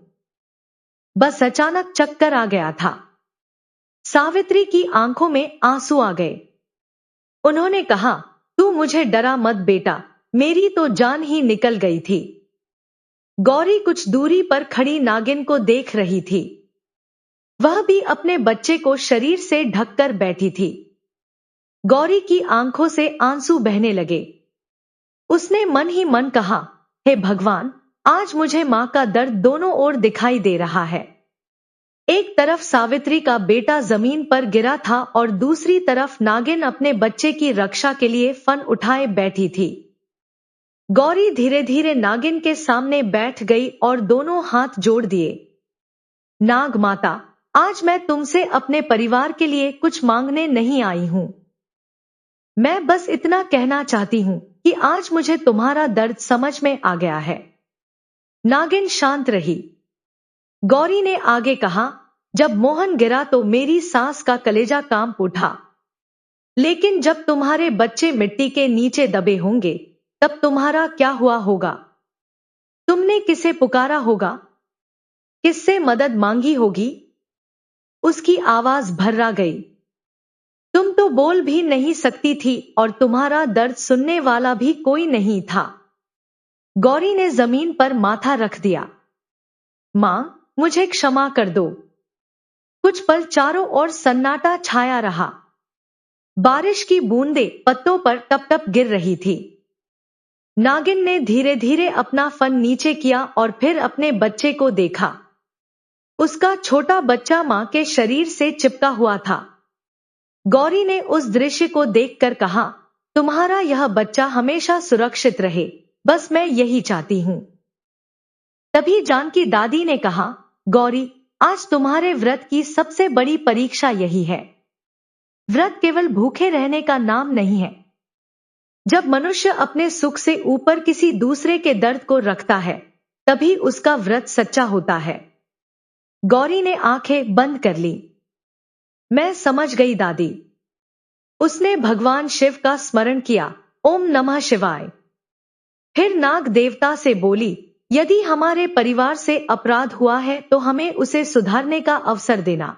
बस अचानक चक्कर आ गया था। सावित्री की आंखों में आंसू आ गए। उन्होंने कहा, तू मुझे डरा मत बेटा, मेरी तो जान ही निकल गई थी। गौरी कुछ दूरी पर खड़ी नागिन को देख रही थी। वह भी अपने बच्चे को शरीर से ढककर बैठी थी। गौरी की आंखों से आंसू बहने लगे। उसने मन ही मन कहा, हे भगवान, आज मुझे मां का दर्द दोनों ओर दिखाई दे रहा है। एक तरफ सावित्री का बेटा जमीन पर गिरा था और दूसरी तरफ नागिन अपने बच्चे की रक्षा के लिए फन उठाए बैठी थी। गौरी धीरे धीरे नागिन के सामने बैठ गई और दोनों हाथ जोड़ दिए। नाग माता, आज मैं तुमसे अपने परिवार के लिए कुछ मांगने नहीं आई हूं। मैं बस इतना कहना चाहती हूं कि आज मुझे तुम्हारा दर्द समझ में आ गया है। नागिन शांत रही। गौरी ने आगे कहा, जब मोहन गिरा तो मेरी सांस का कलेजा कांप उठा। लेकिन जब तुम्हारे बच्चे मिट्टी के नीचे दबे होंगे, तब तुम्हारा क्या हुआ होगा? तुमने किसे पुकारा होगा? किससे मदद मांगी होगी? उसकी आवाज भर्रा गई। तुम तो बोल भी नहीं सकती थी और तुम्हारा दर्द सुनने वाला भी कोई नहीं था। गौरी ने जमीन पर माथा रख दिया। मां, मुझे क्षमा कर दो। कुछ पल चारों ओर सन्नाटा छाया रहा। बारिश की बूंदें पत्तों पर टप टप गिर रही थी। नागिन ने धीरे धीरे अपना फन नीचे किया और फिर अपने बच्चे को देखा। उसका छोटा बच्चा मां के शरीर से चिपका हुआ था। गौरी ने उस दृश्य को देखकर कहा, तुम्हारा यह बच्चा हमेशा सुरक्षित रहे, बस मैं यही चाहती हूं। तभी जानकी दादी ने कहा, गौरी, आज तुम्हारे व्रत की सबसे बड़ी परीक्षा यही है। व्रत केवल भूखे रहने का नाम नहीं है। जब मनुष्य अपने सुख से ऊपर किसी दूसरे के दर्द को रखता है, तभी उसका व्रत सच्चा होता है। गौरी ने आंखें बंद कर ली। मैं समझ गई दादी। उसने भगवान शिव का स्मरण किया, ओम नमः शिवाय। फिर नाग देवता से बोली, यदि हमारे परिवार से अपराध हुआ है तो हमें उसे सुधारने का अवसर देना।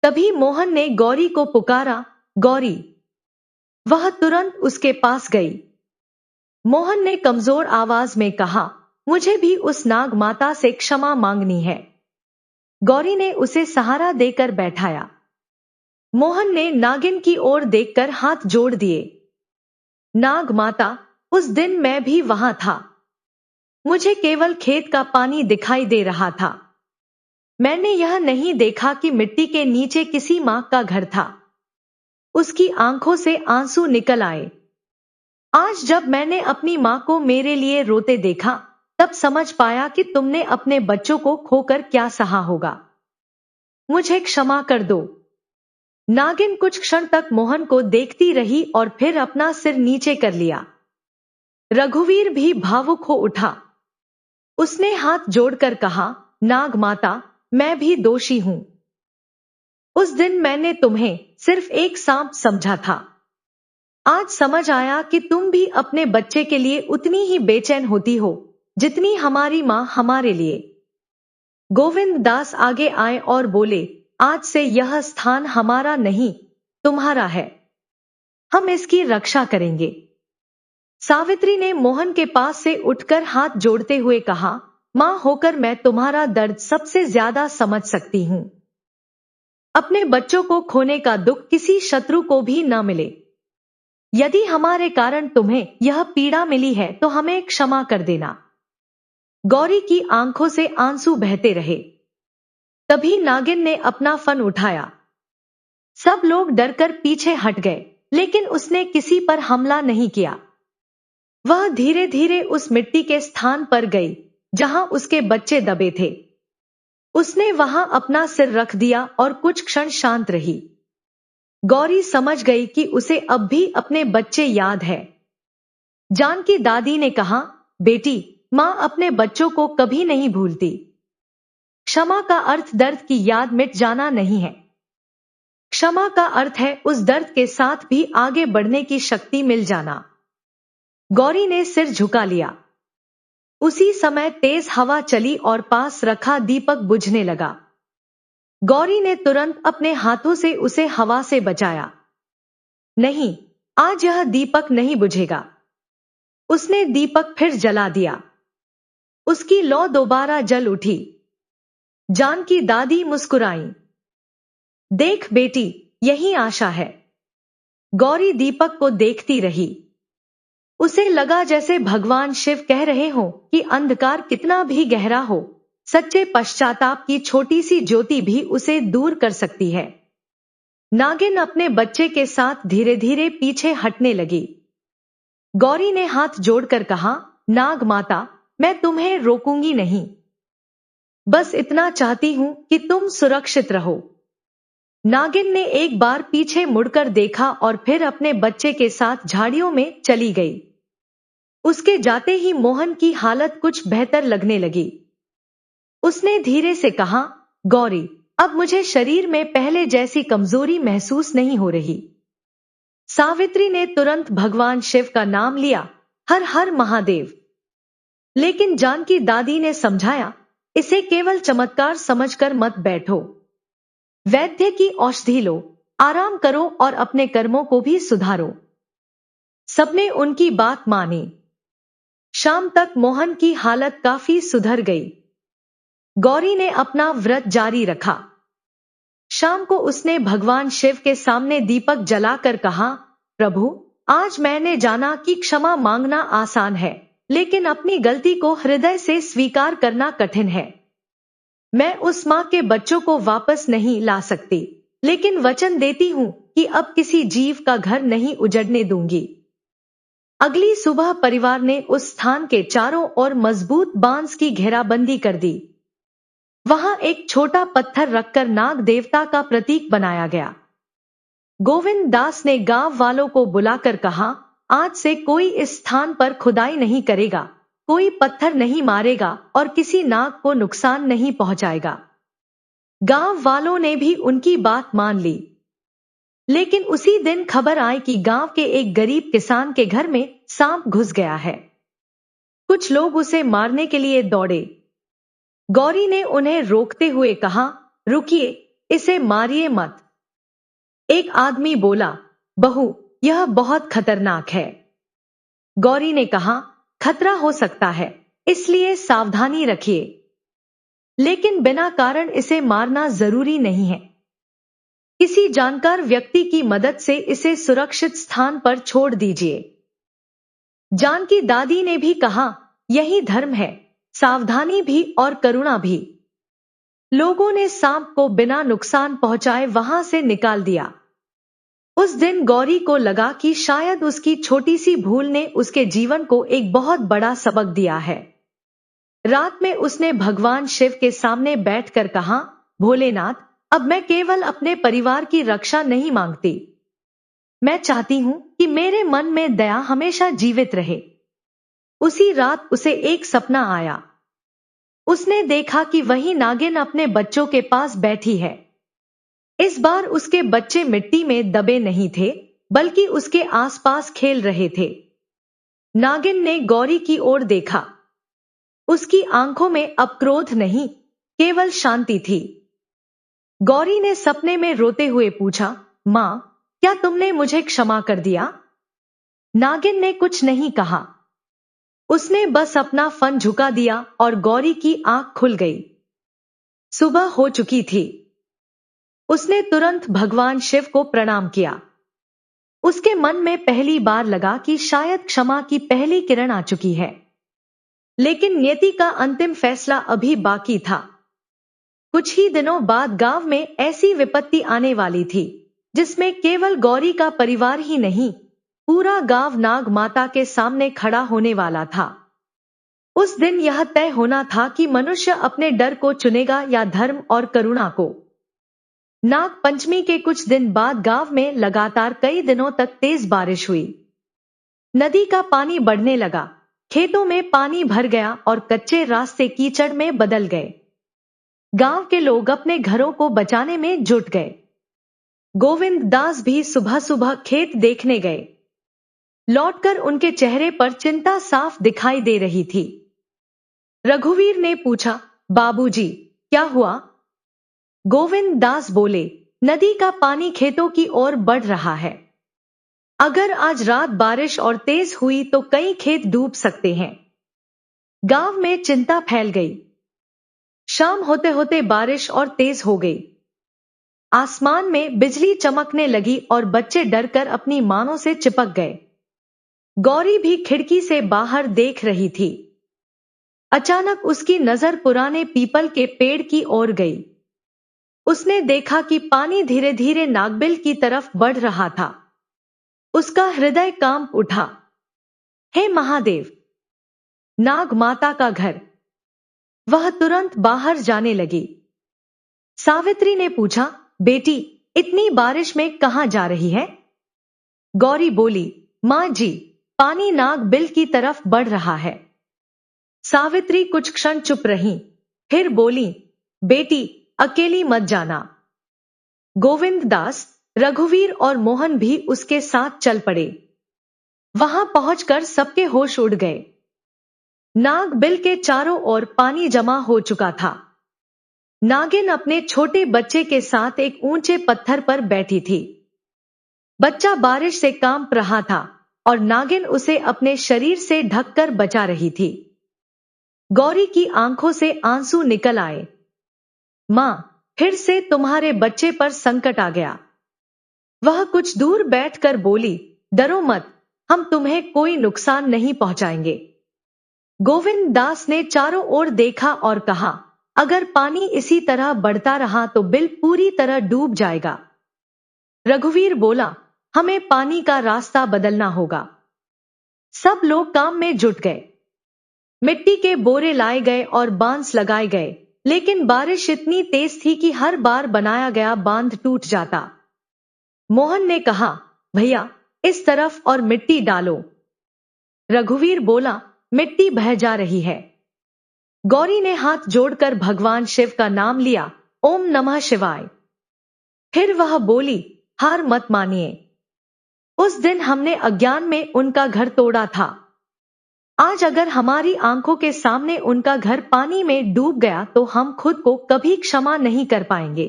तभी मोहन ने गौरी को पुकारा, गौरी। वह तुरंत उसके पास गई। मोहन ने कमजोर आवाज में कहा, मुझे भी उस नाग माता से क्षमा मांगनी है। गौरी ने उसे सहारा देकर बैठाया। मोहन ने नागिन की ओर देखकर हाथ जोड़ दिए। नाग माता, उस दिन मैं भी वहां था। मुझे केवल खेत का पानी दिखाई दे रहा था। मैंने यह नहीं देखा कि मिट्टी के नीचे किसी मां का घर था। उसकी आंखों से आंसू निकल आए। आज जब मैंने अपनी मां को मेरे लिए रोते देखा, तब समझ पाया कि तुमने अपने बच्चों को खोकर क्या सहा होगा। मुझे क्षमा कर दो। नागिन कुछ क्षण तक मोहन को देखती रही और फिर अपना सिर नीचे कर लिया। रघुवीर भी भावुक हो उठा। उसने हाथ जोड़कर कहा, नाग माता, मैं भी दोषी हूं। उस दिन मैंने तुम्हें सिर्फ एक सांप समझा था। आज समझ आया कि तुम भी अपने बच्चे के लिए उतनी ही बेचैन होती हो जितनी हमारी मां हमारे लिए। गोविंद दास आगे आए और बोले, आज से यह स्थान हमारा नहीं, तुम्हारा है। हम इसकी रक्षा करेंगे। सावित्री ने मोहन के पास से उठकर हाथ जोड़ते हुए कहा, मां होकर मैं तुम्हारा दर्द सबसे ज्यादा समझ सकती हूं। अपने बच्चों को खोने का दुख किसी शत्रु को भी न मिले। यदि हमारे कारण तुम्हें यह पीड़ा मिली है तो हमें क्षमा कर देना। गौरी की आंखों से आंसू बहते रहे। तभी नागिन ने अपना फन उठाया। सब लोग डरकर पीछे हट गए, लेकिन उसने किसी पर हमला नहीं किया। वह धीरे धीरे उस मिट्टी के स्थान पर गई जहां उसके बच्चे दबे थे। उसने वहां अपना सिर रख दिया और कुछ क्षण शांत रही। गौरी समझ गई कि उसे अब भी अपने बच्चे याद है। जानकी दादी ने कहा, बेटी, मां अपने बच्चों को कभी नहीं भूलती। क्षमा का अर्थ दर्द की याद मिट जाना नहीं है। क्षमा का अर्थ है उस दर्द के साथ भी आगे बढ़ने की शक्ति मिल जाना। गौरी ने सिर झुका लिया। उसी समय तेज हवा चली और पास रखा दीपक बुझने लगा। गौरी ने तुरंत अपने हाथों से उसे हवा से बचाया। नहीं, आज यह दीपक नहीं बुझेगा। उसने दीपक फिर जला दिया। उसकी लौ दोबारा जल उठी। जानकी दादी मुस्कुराई। देख बेटी, यही आशा है। गौरी दीपक को देखती रही। उसे लगा जैसे भगवान शिव कह रहे हो कि अंधकार कितना भी गहरा हो, सच्चे पश्चाताप की छोटी सी ज्योति भी उसे दूर कर सकती है। नागिन अपने बच्चे के साथ धीरे धीरे पीछे हटने लगी। गौरी ने हाथ जोड़कर कहा, नाग माता, मैं तुम्हें रोकूंगी नहीं। बस इतना चाहती हूं कि तुम सुरक्षित रहो। नागिन ने एक बार पीछे मुड़कर देखा और फिर अपने बच्चे के साथ झाड़ियों में चली गई। उसके जाते ही मोहन की हालत कुछ बेहतर लगने लगी। उसने धीरे से कहा, गौरी, अब मुझे शरीर में पहले जैसी कमजोरी महसूस नहीं हो रही। सावित्री ने तुरंत भगवान शिव का नाम लिया, हर हर महादेव। लेकिन जानकी दादी ने समझाया, इसे केवल चमत्कार समझकर मत बैठो। वैद्य की औषधि लो, आराम करो और अपने कर्मों को भी सुधारो। सबने उनकी बात मानी। शाम तक मोहन की हालत काफी सुधर गई। गौरी ने अपना व्रत जारी रखा। शाम को उसने भगवान शिव के सामने दीपक जलाकर कहा, प्रभु, आज मैंने जाना कि क्षमा मांगना आसान है, लेकिन अपनी गलती को हृदय से स्वीकार करना कठिन है। मैं उस मां के बच्चों को वापस नहीं ला सकती, लेकिन वचन देती हूं कि अब किसी जीव का घर नहीं उजड़ने दूंगी। अगली सुबह परिवार ने उस स्थान के चारों ओर मजबूत बांस की घेराबंदी कर दी। वहां एक छोटा पत्थर रखकर नाग देवता का प्रतीक बनाया गया। गोविंद दास ने गांव वालों को बुलाकर कहा, आज से कोई इस स्थान पर खुदाई नहीं करेगा, कोई पत्थर नहीं मारेगा और किसी नाग को नुकसान नहीं पहुंचाएगा। गांव वालों ने भी उनकी बात मान ली। लेकिन उसी दिन खबर आई कि गांव के एक गरीब किसान के घर में सांप घुस गया है। कुछ लोग उसे मारने के लिए दौड़े। गौरी ने उन्हें रोकते हुए कहा, रुकिए, इसे मारिए मत। एक आदमी बोला, बहू, यह बहुत खतरनाक है। गौरी ने कहा, खतरा हो सकता है, इसलिए सावधानी रखिए, लेकिन बिना कारण इसे मारना जरूरी नहीं है। किसी जानकार व्यक्ति की मदद से इसे सुरक्षित स्थान पर छोड़ दीजिए। जानकी दादी ने भी कहा, यही धर्म है, सावधानी भी और करुणा भी। लोगों ने सांप को बिना नुकसान पहुंचाए वहां से निकाल दिया। उस दिन गौरी को लगा कि शायद उसकी छोटी सी भूल ने उसके जीवन को एक बहुत बड़ा सबक दिया है। रात में उसने भगवान शिव के सामने बैठकर कहा, भोलेनाथ, अब मैं केवल अपने परिवार की रक्षा नहीं मांगती, मैं चाहती हूं कि मेरे मन में दया हमेशा जीवित रहे। उसी रात उसे एक सपना आया। उसने देखा कि वही नागिन अपने बच्चों के पास बैठी है। इस बार उसके बच्चे मिट्टी में दबे नहीं थे, बल्कि उसके आसपास खेल रहे थे। नागिन ने गौरी की ओर देखा। उसकी आंखों में अब क्रोध नहीं, केवल शांति थी। गौरी ने सपने में रोते हुए पूछा, मां, क्या तुमने मुझे क्षमा कर दिया? नागिन ने कुछ नहीं कहा। उसने बस अपना फन झुका दिया और गौरी की आंख खुल गई। सुबह हो चुकी थी। उसने तुरंत भगवान शिव को प्रणाम किया। उसके मन में पहली बार लगा कि शायद क्षमा की पहली किरण आ चुकी है। लेकिन नियति का अंतिम फैसला अभी बाकी था। कुछ ही दिनों बाद गांव में ऐसी विपत्ति आने वाली थी जिसमें केवल गौरी का परिवार ही नहीं, पूरा गांव नाग माता के सामने खड़ा होने वाला था। उस दिन यह तय होना था कि मनुष्य अपने डर को चुनेगा या धर्म और करुणा को। नाग पंचमी के कुछ दिन बाद गांव में लगातार कई दिनों तक तेज बारिश हुई। नदी का पानी बढ़ने लगा, खेतों में पानी भर गया और कच्चे रास्ते कीचड़ में बदल गए। गांव के लोग अपने घरों को बचाने में जुट गए। गोविंद दास भी सुबह सुबह खेत देखने गए। लौटकर उनके चेहरे पर चिंता साफ दिखाई दे रही थी। रघुवीर ने पूछा, बाबूजी, क्या हुआ? गोविंद दास बोले, नदी का पानी खेतों की ओर बढ़ रहा है। अगर आज रात बारिश और तेज हुई तो कई खेत डूब सकते हैं। गांव में चिंता फैल गई। शाम होते होते बारिश और तेज हो गई। आसमान में बिजली चमकने लगी और बच्चे डरकर अपनी मानों से चिपक गए। गौरी भी खिड़की से बाहर देख रही थी। अचानक उसकी नजर पुराने पीपल के पेड़ की ओर गई। उसने देखा कि पानी धीरे धीरे नागबिल की तरफ बढ़ रहा था। उसका हृदय कांप उठा। हे महादेव! नाग माता का घर! वह तुरंत बाहर जाने लगी। सावित्री ने पूछा, बेटी, इतनी बारिश में कहां जा रही है? गौरी बोली, मां जी, पानी नाग बिल की तरफ बढ़ रहा है। सावित्री कुछ क्षण चुप रही, फिर बोली, बेटी, अकेली मत जाना। गोविंद दास, रघुवीर और मोहन भी उसके साथ चल पड़े। वहां पहुंचकर सबके होश उड़ गए। नाग बिल के चारों ओर पानी जमा हो चुका था। नागिन अपने छोटे बच्चे के साथ एक ऊंचे पत्थर पर बैठी थी। बच्चा बारिश से कांप रहा था और नागिन उसे अपने शरीर से ढककर बचा रही थी। गौरी की आंखों से आंसू निकल आए। मां, फिर से तुम्हारे बच्चे पर संकट आ गया। वह कुछ दूर बैठकर बोली, डरो मत, हम तुम्हें कोई नुकसान नहीं पहुंचाएंगे। गोविंद दास ने चारों ओर देखा और कहा, अगर पानी इसी तरह बढ़ता रहा तो बिल पूरी तरह डूब जाएगा। रघुवीर बोला, हमें पानी का रास्ता बदलना होगा। सब लोग काम में जुट गए। मिट्टी के बोरे लाए गए और बांस लगाए गए, लेकिन बारिश इतनी तेज थी कि हर बार बनाया गया बांध टूट जाता। मोहन ने कहा, भैया, इस तरफ और मिट्टी डालो। रघुवीर बोला, मिट्टी बह जा रही है। गौरी ने हाथ जोड़कर भगवान शिव का नाम लिया, ओम नमः शिवाय। फिर वह बोली, हार मत मानिए। उस दिन हमने अज्ञान में उनका घर तोड़ा था। आज अगर हमारी आंखों के सामने उनका घर पानी में डूब गया तो हम खुद को कभी क्षमा नहीं कर पाएंगे।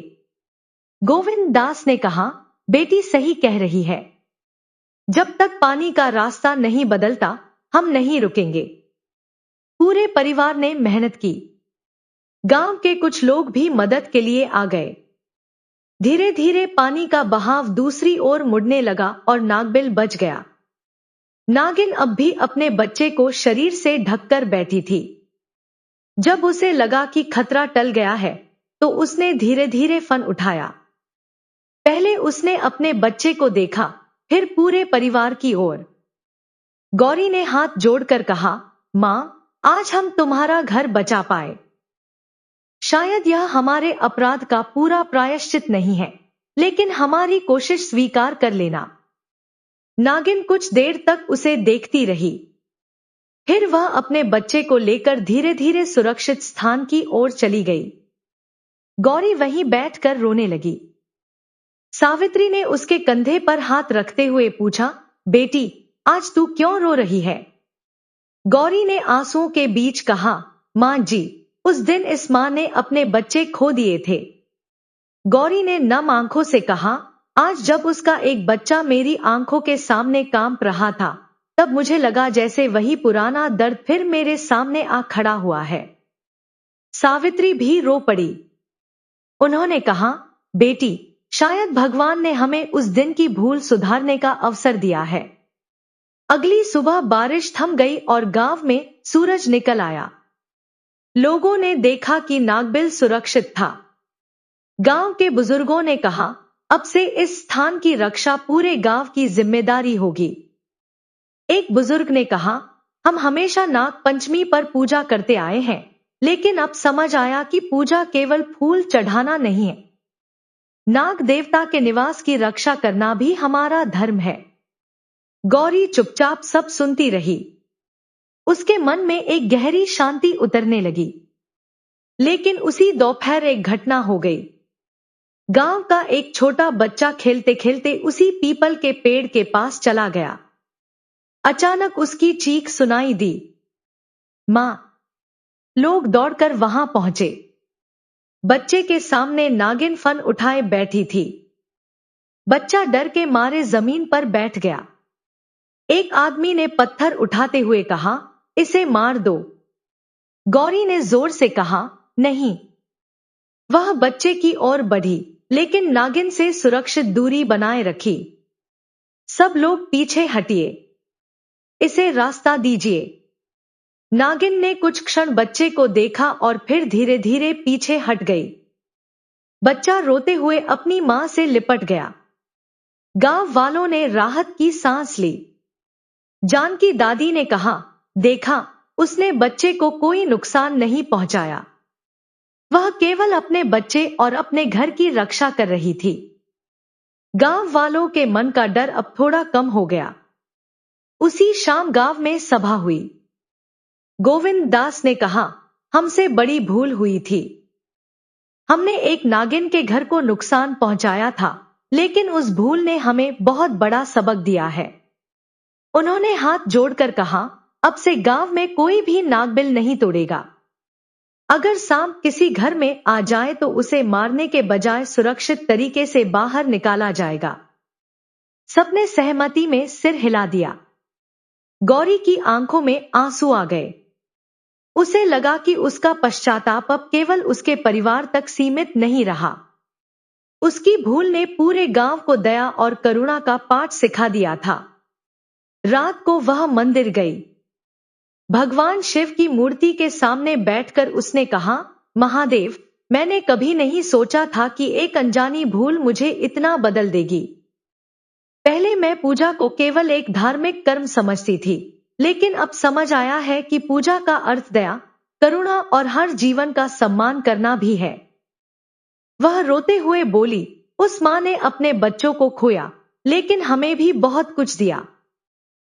गोविंद दास ने कहा, बेटी सही कह रही है। जब तक पानी का रास्ता नहीं बदलता, हम नहीं रुकेंगे। पूरे परिवार ने मेहनत की। गांव के कुछ लोग भी मदद के लिए आ गए। धीरे धीरे पानी का बहाव दूसरी ओर मुड़ने लगा और नागबिल बच गया। नागिन अब भी अपने बच्चे को शरीर से ढककर बैठी थी। जब उसे लगा कि खतरा टल गया है, तो उसने धीरे धीरे फन उठाया। पहले उसने अपने बच्चे को देखा, फिर पूरे परिवार की ओर। गौरी ने हाथ जोड़कर कहा, मां, आज हम तुम्हारा घर बचा पाए। शायद यह हमारे अपराध का पूरा प्रायश्चित नहीं है, लेकिन हमारी कोशिश स्वीकार कर लेना। नागिन कुछ देर तक उसे देखती रही। फिर वह अपने बच्चे को लेकर धीरे धीरे सुरक्षित स्थान की ओर चली गई। गौरी वहीं बैठकर रोने लगी। सावित्री ने उसके कंधे पर हाथ रखते हुए पूछा, बेटी, आज तू क्यों रो रही है? गौरी ने आंसुओं के बीच कहा, मां जी, उस दिन इस मां ने अपने बच्चे खो दिए थे। गौरी ने नम आंखों से कहा, आज जब उसका एक बच्चा मेरी आंखों के सामने कांप रहा था, तब मुझे लगा जैसे वही पुराना दर्द फिर मेरे सामने आ खड़ा हुआ है। सावित्री भी रो पड़ी। उन्होंने कहा, बेटी, शायद भगवान ने हमें उस दिन की भूल सुधारने का अवसर दिया है। अगली सुबह बारिश थम गई और गांव में सूरज निकल आया। लोगों ने देखा कि नागबिल सुरक्षित था। गांव के बुजुर्गों ने कहा, अब से इस स्थान की रक्षा पूरे गांव की जिम्मेदारी होगी। एक बुजुर्ग ने कहा, हम हमेशा नाग पंचमी पर पूजा करते आए हैं, लेकिन अब समझ आया कि पूजा केवल फूल चढ़ाना नहीं है। नाग देवता के निवास की रक्षा करना भी हमारा धर्म है। गौरी चुपचाप सब सुनती रही। उसके मन में एक गहरी शांति उतरने लगी। लेकिन उसी दोपहर एक घटना हो गई। गांव का एक छोटा बच्चा खेलते खेलते उसी पीपल के पेड़ के पास चला गया। अचानक उसकी चीख सुनाई दी, मां! लोग दौड़कर वहां पहुंचे। बच्चे के सामने नागिन फन उठाए बैठी थी। बच्चा डर के मारे जमीन पर बैठ गया। एक आदमी ने पत्थर उठाते हुए कहा, इसे मार दो। गौरी ने जोर से कहा, नहीं। वह बच्चे की ओर बढ़ी, लेकिन नागिन से सुरक्षित दूरी बनाए रखी। सब लोग पीछे हटिए। इसे रास्ता दीजिए। नागिन ने कुछ क्षण बच्चे को देखा और फिर धीरे धीरे पीछे हट गई। बच्चा रोते हुए अपनी मां से लिपट गया। गांव वालों ने राहत की सांस ली। जानकी दादी ने कहा, देखा, उसने बच्चे को कोई नुकसान नहीं पहुंचाया। वह केवल अपने बच्चे और अपने घर की रक्षा कर रही थी। गांव वालों के मन का डर अब थोड़ा कम हो गया। उसी शाम गांव में सभा हुई। गोविंद दास ने कहा, हमसे बड़ी भूल हुई थी। हमने एक नागिन के घर को नुकसान पहुंचाया था, लेकिन उस भूल ने हमें बहुत बड़ा सबक दिया है। उन्होंने हाथ जोड़कर कहा, अब से गांव में कोई भी नागबिल नहीं तोड़ेगा। अगर सांप किसी घर में आ जाए तो उसे मारने के बजाय सुरक्षित तरीके से बाहर निकाला जाएगा। सबने सहमति में सिर हिला दिया। गौरी की आंखों में आंसू आ गए। उसे लगा कि उसका पश्चाताप अब केवल उसके परिवार तक सीमित नहीं रहा। उसकी भूल ने पूरे गांव को दया और करुणा का पाठ सिखा दिया था। रात को वह मंदिर गई। भगवान शिव की मूर्ति के सामने बैठकर उसने कहा, महादेव, मैंने कभी नहीं सोचा था कि एक अनजानी भूल मुझे इतना बदल देगी। पहले मैं पूजा को केवल एक धार्मिक कर्म समझती थी, लेकिन अब समझ आया है कि पूजा का अर्थ दया, करुणा और हर जीवन का सम्मान करना भी है। वह रोते हुए बोली, उस मां ने अपने बच्चों को खोया, लेकिन हमें भी बहुत कुछ दिया।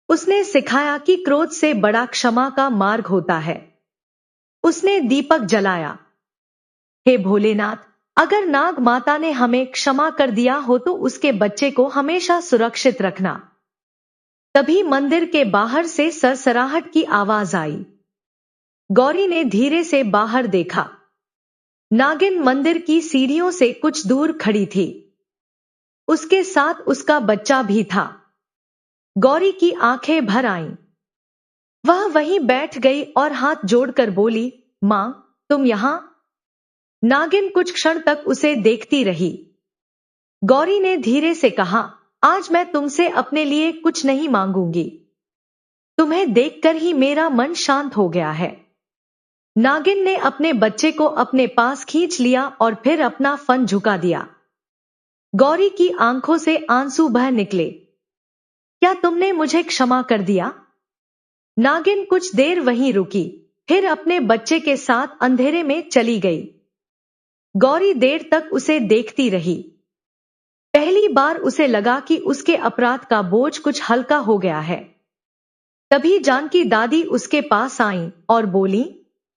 उसने सिखाया कि क्रोध से बड़ा क्षमा का मार्ग होता है। उसने दीपक जलाया। हे भोलेनाथ, अगर नाग माता ने हमें क्षमा कर दिया हो तो उसके बच्चे को हमेशा सुरक्षित रखना। तभी मंदिर के बाहर से सरसराहट की आवाज आई। गौरी ने धीरे से बाहर देखा। नागिन मंदिर की सीढ़ियों से कुछ दूर खड़ी थी। उसके साथ उसका बच्चा भी था। गौरी की आंखें भर आईं। वह वहीं बैठ गई और हाथ जोड़कर बोली, मां, तुम यहां? नागिन कुछ क्षण तक उसे देखती रही। गौरी ने धीरे से कहा, आज मैं तुमसे अपने लिए कुछ नहीं मांगूंगी। तुम्हें देखकर ही मेरा मन शांत हो गया है। नागिन ने अपने बच्चे को अपने पास खींच लिया और फिर अपना फन झुका दिया। गौरी की आंखों से आंसू बह निकले। क्या तुमने मुझे क्षमा कर दिया? नागिन कुछ देर वहीं रुकी, फिर अपने बच्चे के साथ अंधेरे में चली गई। गौरी देर तक उसे देखती रही। पहली बार उसे लगा कि उसके अपराध का बोझ कुछ हल्का हो गया है। तभी जानकी दादी उसके पास आईं और बोली,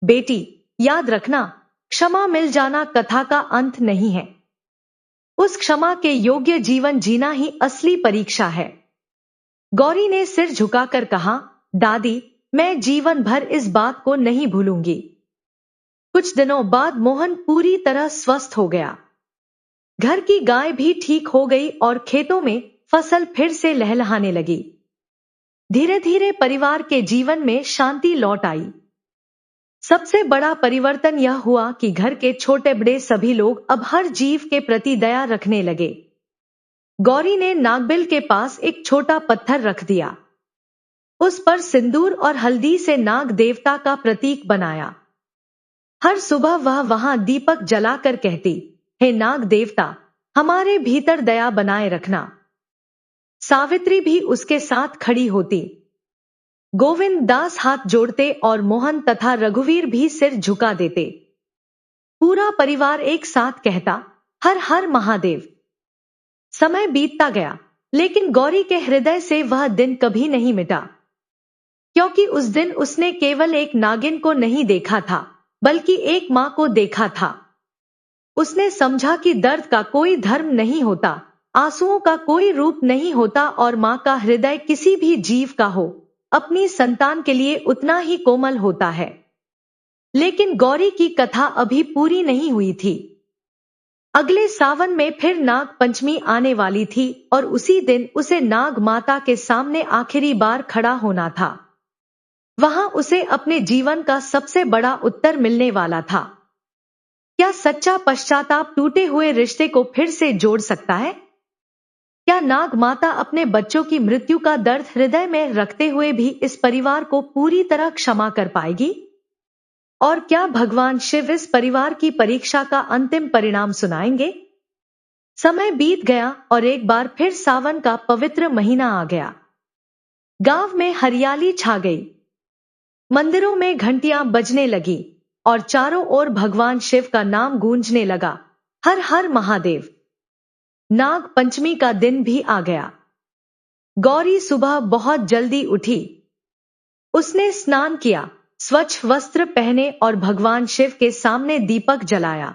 बेटी, याद रखना, क्षमा मिल जाना कथा का अंत नहीं है। उस क्षमा के योग्य जीवन जीना ही असली परीक्षा है। गौरी ने सिर झुकाकर कहा, दादी, मैं जीवन भर इस बात को नहीं भूलूंगी। कुछ दिनों बाद मोहन पूरी तरह स्वस्थ हो गया। घर की गाय भी ठीक हो गई और खेतों में फसल फिर से लहलहाने लगी। धीरे धीरे परिवार के जीवन में शांति लौट आई। सबसे बड़ा परिवर्तन यह हुआ कि घर के छोटे बड़े सभी लोग अब हर जीव के प्रति दया रखने लगे। गौरी ने नागबिल के पास एक छोटा पत्थर रख दिया। उस पर सिंदूर और हल्दी से नाग देवता का प्रतीक बनाया। हर सुबह वह वहां दीपक जलाकर कहती, हे नाग देवता, हमारे भीतर दया बनाए रखना। सावित्री भी उसके साथ खड़ी होती। गोविंद दास हाथ जोड़ते और मोहन तथा रघुवीर भी सिर झुका देते। पूरा परिवार एक साथ कहता, हर हर महादेव। समय बीतता गया, लेकिन गौरी के हृदय से वह दिन कभी नहीं मिटा, क्योंकि उस दिन उसने केवल एक नागिन को नहीं देखा था, बल्कि एक मां को देखा था। उसने समझा कि दर्द का कोई धर्म नहीं होता, आंसुओं का कोई रूप नहीं होता और मां का हृदय किसी भी जीव का हो, अपनी संतान के लिए उतना ही कोमल होता है। लेकिन गौरी की कथा अभी पूरी नहीं हुई थी। अगले सावन में फिर नाग पंचमी आने वाली थी और उसी दिन उसे नाग माता के सामने आखिरी बार खड़ा होना था। वहां उसे अपने जीवन का सबसे बड़ा उत्तर मिलने वाला था। क्या सच्चा पश्चाताप टूटे हुए रिश्ते को फिर से जोड़ सकता है? क्या नाग माता अपने बच्चों की मृत्यु का दर्द हृदय में रखते हुए भी इस परिवार को पूरी तरह क्षमा कर पाएगी? और क्या भगवान शिव इस परिवार की परीक्षा का अंतिम परिणाम सुनाएंगे? समय बीत गया और एक बार फिर सावन का पवित्र महीना आ गया। गांव में हरियाली छा गई। मंदिरों में घंटियां बजने लगी और चारों ओर भगवान शिव का नाम गूंजने लगा, हर हर महादेव। नाग पंचमी का दिन भी आ गया। गौरी सुबह बहुत जल्दी उठी। उसने स्नान किया, स्वच्छ वस्त्र पहने और भगवान शिव के सामने दीपक जलाया।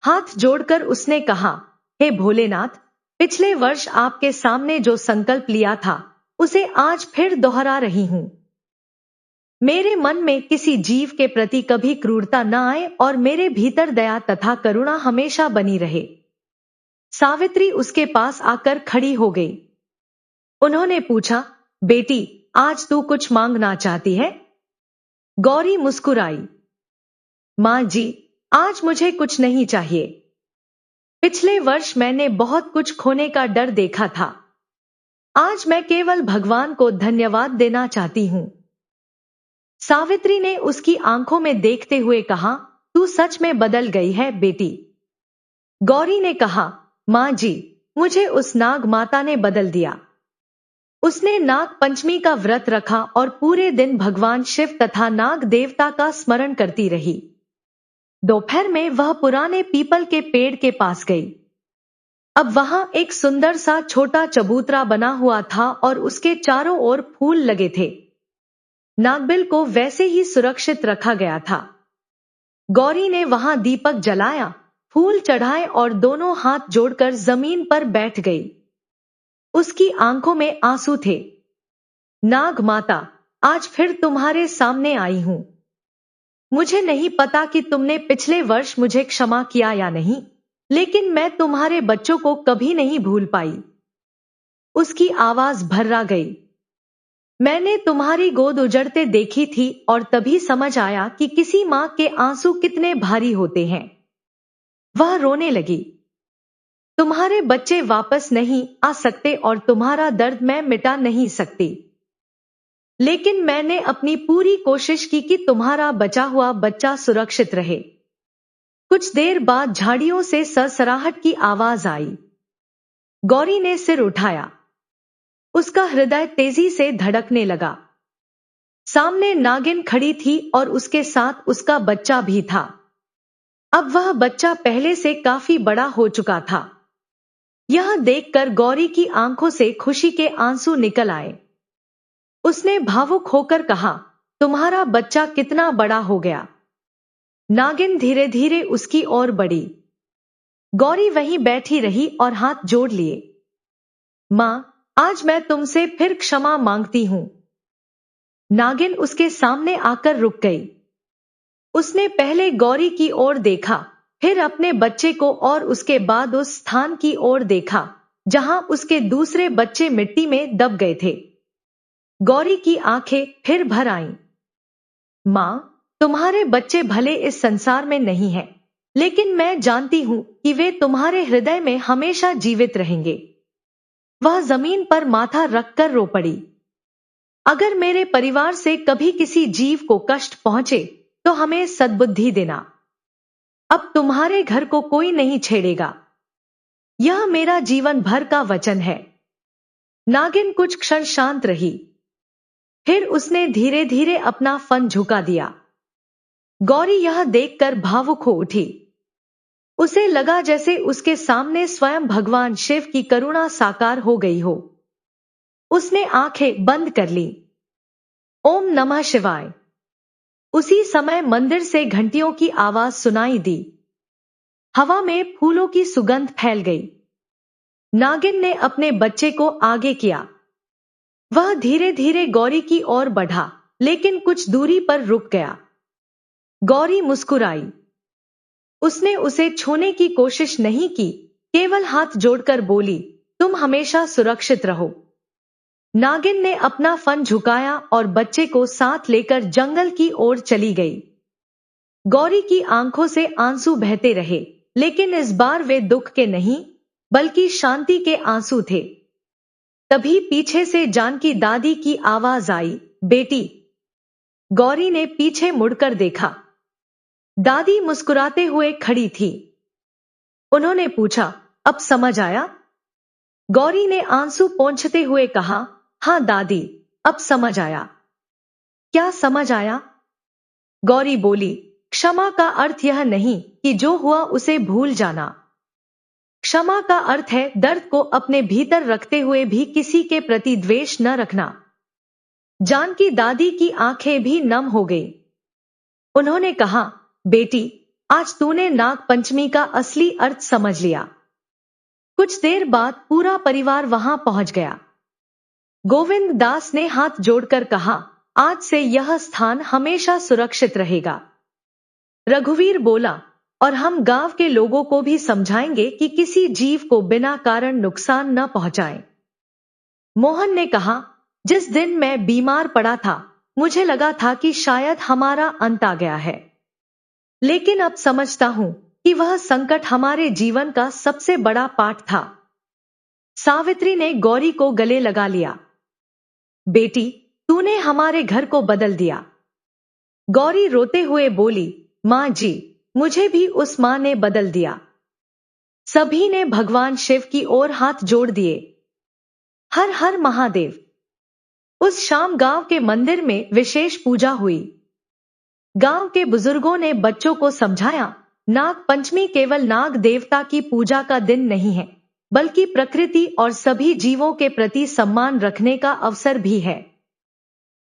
हाथ जोड़कर उसने कहा, हे भोलेनाथ, पिछले वर्ष आपके सामने जो संकल्प लिया था उसे आज फिर दोहरा रही हूं। मेरे मन में किसी जीव के प्रति कभी क्रूरता न आए और मेरे भीतर दया तथा करुणा हमेशा बनी रहे। सावित्री उसके पास आकर खड़ी हो गई। उन्होंने पूछा, बेटी, आज तू कुछ मांगना चाहती है? गौरी मुस्कुराई, मां जी, आज मुझे कुछ नहीं चाहिए। पिछले वर्ष मैंने बहुत कुछ खोने का डर देखा था। आज मैं केवल भगवान को धन्यवाद देना चाहती हूं। सावित्री ने उसकी आंखों में देखते हुए कहा, तू सच में बदल गई है बेटी। गौरी ने कहा, मां जी, मुझे उस नाग माता ने बदल दिया। उसने नाग पंचमी का व्रत रखा और पूरे दिन भगवान शिव तथा नाग देवता का स्मरण करती रही। दोपहर में वह पुराने पीपल के पेड़ के पास गई। अब वहां एक सुंदर सा छोटा चबूतरा बना हुआ था और उसके चारों ओर फूल लगे थे। नागबिल को वैसे ही सुरक्षित रखा गया था। गौरी ने वहां दीपक जलाया, फूल चढ़ाए और दोनों हाथ जोड़कर जमीन पर बैठ गई। उसकी आंखों में आंसू थे। नाग माता, आज फिर तुम्हारे सामने आई हूं। मुझे नहीं पता कि तुमने पिछले वर्ष मुझे क्षमा किया या नहीं, लेकिन मैं तुम्हारे बच्चों को कभी नहीं भूल पाई। उसकी आवाज भर्रा गई। मैंने तुम्हारी गोद उजड़ते देखी थी और तभी समझ आया कि किसी मां के आंसू कितने भारी होते हैं। वह रोने लगी। तुम्हारे बच्चे वापस नहीं आ सकते और तुम्हारा दर्द मैं मिटा नहीं सकती, लेकिन मैंने अपनी पूरी कोशिश की कि तुम्हारा बचा हुआ बच्चा सुरक्षित रहे। कुछ देर बाद झाड़ियों से सरसराहट की आवाज आई। गौरी ने सिर उठाया। उसका हृदय तेजी से धड़कने लगा। सामने नागिन खड़ी थी और उसके साथ उसका बच्चा भी था। अब वह बच्चा पहले से काफी बड़ा हो चुका था। यह देखकर गौरी की आंखों से खुशी के आंसू निकल आए। उसने भावुक होकर कहा, तुम्हारा बच्चा कितना बड़ा हो गया। नागिन धीरे धीरे उसकी ओर बढ़ी। गौरी वहीं बैठी रही और हाथ जोड़ लिए। मां, आज मैं तुमसे फिर क्षमा मांगती हूं। नागिन उसके सामने आकर रुक गई। उसने पहले गौरी की ओर देखा, फिर अपने बच्चे को और उसके बाद उस स्थान की ओर देखा जहां उसके दूसरे बच्चे मिट्टी में दब गए थे। गौरी की आंखें फिर भर आईं। मां, तुम्हारे बच्चे भले इस संसार में नहीं हैं, लेकिन मैं जानती हूं कि वे तुम्हारे हृदय में हमेशा जीवित रहेंगे। वह जमीन पर माथा रखकर रो पड़ी। अगर मेरे परिवार से कभी किसी जीव को कष्ट पहुंचे तो हमें सद्बुद्धि देना। अब तुम्हारे घर को कोई नहीं छेड़ेगा। यह मेरा जीवन भर का वचन है। नागिन कुछ क्षण शांत रही। फिर उसने धीरे धीरे अपना फन झुका दिया। गौरी यह देखकर भावुक हो उठी। उसे लगा जैसे उसके सामने स्वयं भगवान शिव की करुणा साकार हो गई हो। उसने आंखें बंद कर ली। ओम नमः शिवाय। उसी समय मंदिर से घंटियों की आवाज सुनाई दी। हवा में फूलों की सुगंध फैल गई। नागिन ने अपने बच्चे को आगे किया। वह धीरे धीरे गौरी की ओर बढ़ा, लेकिन कुछ दूरी पर रुक गया। गौरी मुस्कुराई। उसने उसे छूने की कोशिश नहीं की, केवल हाथ जोड़कर बोली, तुम हमेशा सुरक्षित रहो। नागिन ने अपना फन झुकाया और बच्चे को साथ लेकर जंगल की ओर चली गई। गौरी की आंखों से आंसू बहते रहे, लेकिन इस बार वे दुख के नहीं, बल्कि शांति के आंसू थे। तभी पीछे से जानकी दादी की आवाज आई, बेटी। गौरी ने पीछे मुड़कर देखा। दादी मुस्कुराते हुए खड़ी थी। उन्होंने पूछा, अब समझ आया? गौरी ने आंसू पोंछते हुए कहा, हाँ दादी, अब समझ आया। क्या समझ आया? गौरी बोली, क्षमा का अर्थ यह नहीं कि जो हुआ उसे भूल जाना। क्षमा का अर्थ है दर्द को अपने भीतर रखते हुए भी किसी के प्रति द्वेष न रखना। जानकी दादी की आंखें भी नम हो गई। उन्होंने कहा, बेटी, आज तूने नाग पंचमी का असली अर्थ समझ लिया। कुछ देर बाद पूरा परिवार वहां पहुंच गया। गोविंद दास ने हाथ जोड़कर कहा, आज से यह स्थान हमेशा सुरक्षित रहेगा। रघुवीर बोला, और हम गांव के लोगों को भी समझाएंगे कि किसी जीव को बिना कारण नुकसान न पहुंचाएं। मोहन ने कहा, जिस दिन मैं बीमार पड़ा था, मुझे लगा था कि शायद हमारा अंत आ गया है, लेकिन अब समझता हूं कि वह संकट हमारे जीवन का सबसे बड़ा पाठ था। सावित्री ने गौरी को गले लगा लिया। बेटी, तूने हमारे घर को बदल दिया। गौरी रोते हुए बोली, मां जी, मुझे भी उस मां ने बदल दिया। सभी ने भगवान शिव की ओर हाथ जोड़ दिए। हर हर महादेव। उस शाम गांव के मंदिर में विशेष पूजा हुई। गांव के बुजुर्गों ने बच्चों को समझाया, नाग पंचमी केवल नाग देवता की पूजा का दिन नहीं है, बल्कि प्रकृति और सभी जीवों के प्रति सम्मान रखने का अवसर भी है।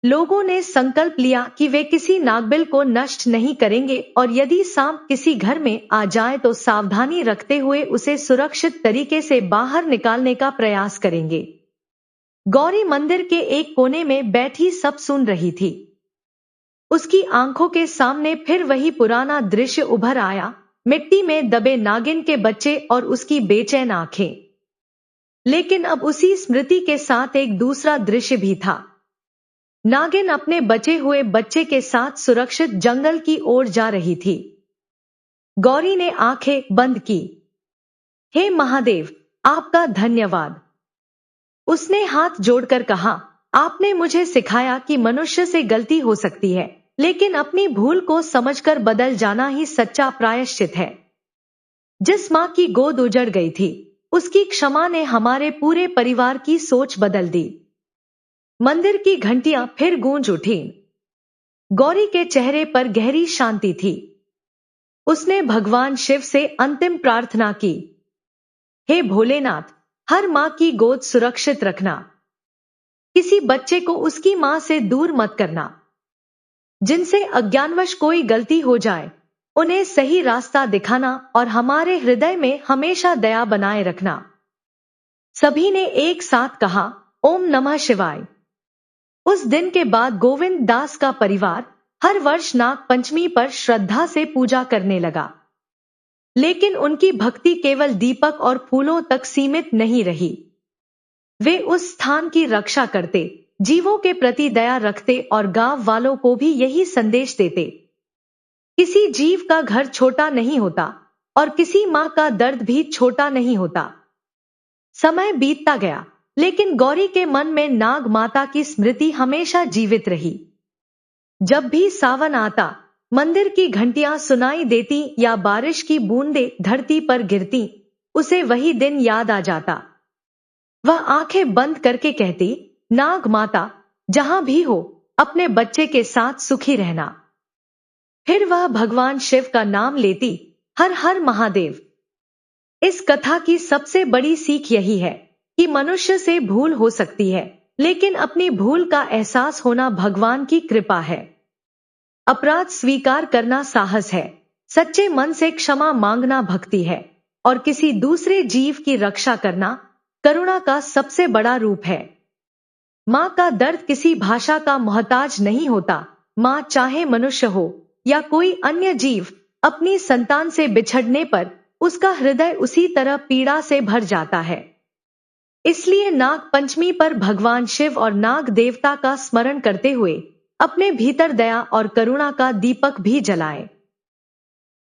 लोगों ने संकल्प लिया कि वे किसी नागबिल को नष्ट नहीं करेंगे और यदि सांप किसी घर में आ जाए तो सावधानी रखते हुए उसे सुरक्षित तरीके से बाहर निकालने का प्रयास करेंगे। गौरी मंदिर के एक कोने में बैठी सब सुन रही थी। उसकी आंखों के सामने फिर वही पुराना दृश्य उभर आया, मिट्टी में दबे नागिन के बच्चे और उसकी बेचैन आंखें। लेकिन अब उसी स्मृति के साथ एक दूसरा दृश्य भी था। नागिन अपने बचे हुए बच्चे के साथ सुरक्षित जंगल की ओर जा रही थी। गौरी ने आंखें बंद की। हे महादेव, आपका धन्यवाद। उसने हाथ जोड़कर कहा, आपने मुझे सिखाया कि मनुष्य से गलती हो सकती है, लेकिन अपनी भूल को समझकर बदल जाना ही सच्चा प्रायश्चित है। जिस माँ की गोद उजड़ गई थी, उसकी क्षमा ने हमारे पूरे परिवार की सोच बदल दी। मंदिर की घंटियां फिर गूंज उठी। गौरी के चेहरे पर गहरी शांति थी। उसने भगवान शिव से अंतिम प्रार्थना की, हे भोलेनाथ, हर माँ की गोद सुरक्षित रखना। किसी बच्चे को उसकी माँ से दूर मत करना। जिनसे अज्ञानवश कोई गलती हो जाए, उन्हें सही रास्ता दिखाना और हमारे हृदय में हमेशा दया बनाए रखना। सभी ने एक साथ कहा, ओम नमः शिवाय। उस दिन के बाद गोविंद दास का परिवार हर वर्ष नाग पंचमी पर श्रद्धा से पूजा करने लगा। लेकिन उनकी भक्ति केवल दीपक और फूलों तक सीमित नहीं रही। वे उस स्थान की रक्षा करते, जीवों के प्रति दया रखते और गांव वालों को भी यही संदेश देते। किसी जीव का घर छोटा नहीं होता और किसी माँ का दर्द भी छोटा नहीं होता। समय बीतता गया, लेकिन गौरी के मन में नाग माता की स्मृति हमेशा जीवित रही। जब भी सावन आता, मंदिर की घंटियां सुनाई देती या बारिश की बूंदें धरती पर गिरती, उसे वही दिन याद आ जाता। वह आंखें बंद करके कहती, नाग माता, जहां भी हो, अपने बच्चे के साथ सुखी रहना। फिर वह भगवान शिव का नाम लेती, हर हर महादेव। इस कथा की सबसे बड़ी सीख यही है कि मनुष्य से भूल हो सकती है, लेकिन अपनी भूल का एहसास होना भगवान की कृपा है। अपराध स्वीकार करना साहस है, सच्चे मन से क्षमा मांगना भक्ति है, और किसी दूसरे जीव की रक्षा करना करुणा का सबसे बड़ा रूप है। माँ का दर्द किसी भाषा का मोहताज नहीं होता। माँ चाहे मनुष्य हो या कोई अन्य जीव, अपनी संतान से बिछड़ने पर उसका हृदय उसी तरह पीड़ा से भर जाता है। इसलिए नाग पंचमी पर भगवान शिव और नाग देवता का स्मरण करते हुए अपने भीतर दया और करुणा का दीपक भी जलाएं।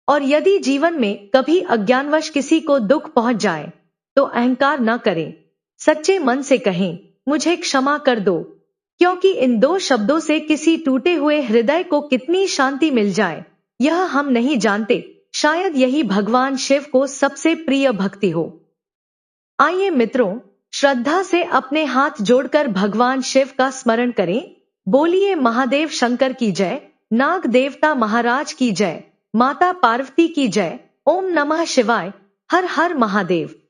और यदि जीवन में कभी अज्ञानवश किसी को दुख पहुंच जाए, तो अहंकार न करें, सच्चे मन से कहें, मुझे क्षमा कर दो, क्योंकि इन दो शब्दों से किसी टूटे हुए हृदय को कितनी शांति मिल जाए, यह हम नहीं जानते। शायद यही भगवान शिव को सबसे प्रिय भक्ति हो। आइए मित्रों, श्रद्धा से अपने हाथ जोड़कर भगवान शिव का स्मरण करें। बोलिए महादेव शंकर की जय, नाग देवता महाराज की जय, माता पार्वती की जय। ओम नमः शिवाय। हर हर महादेव।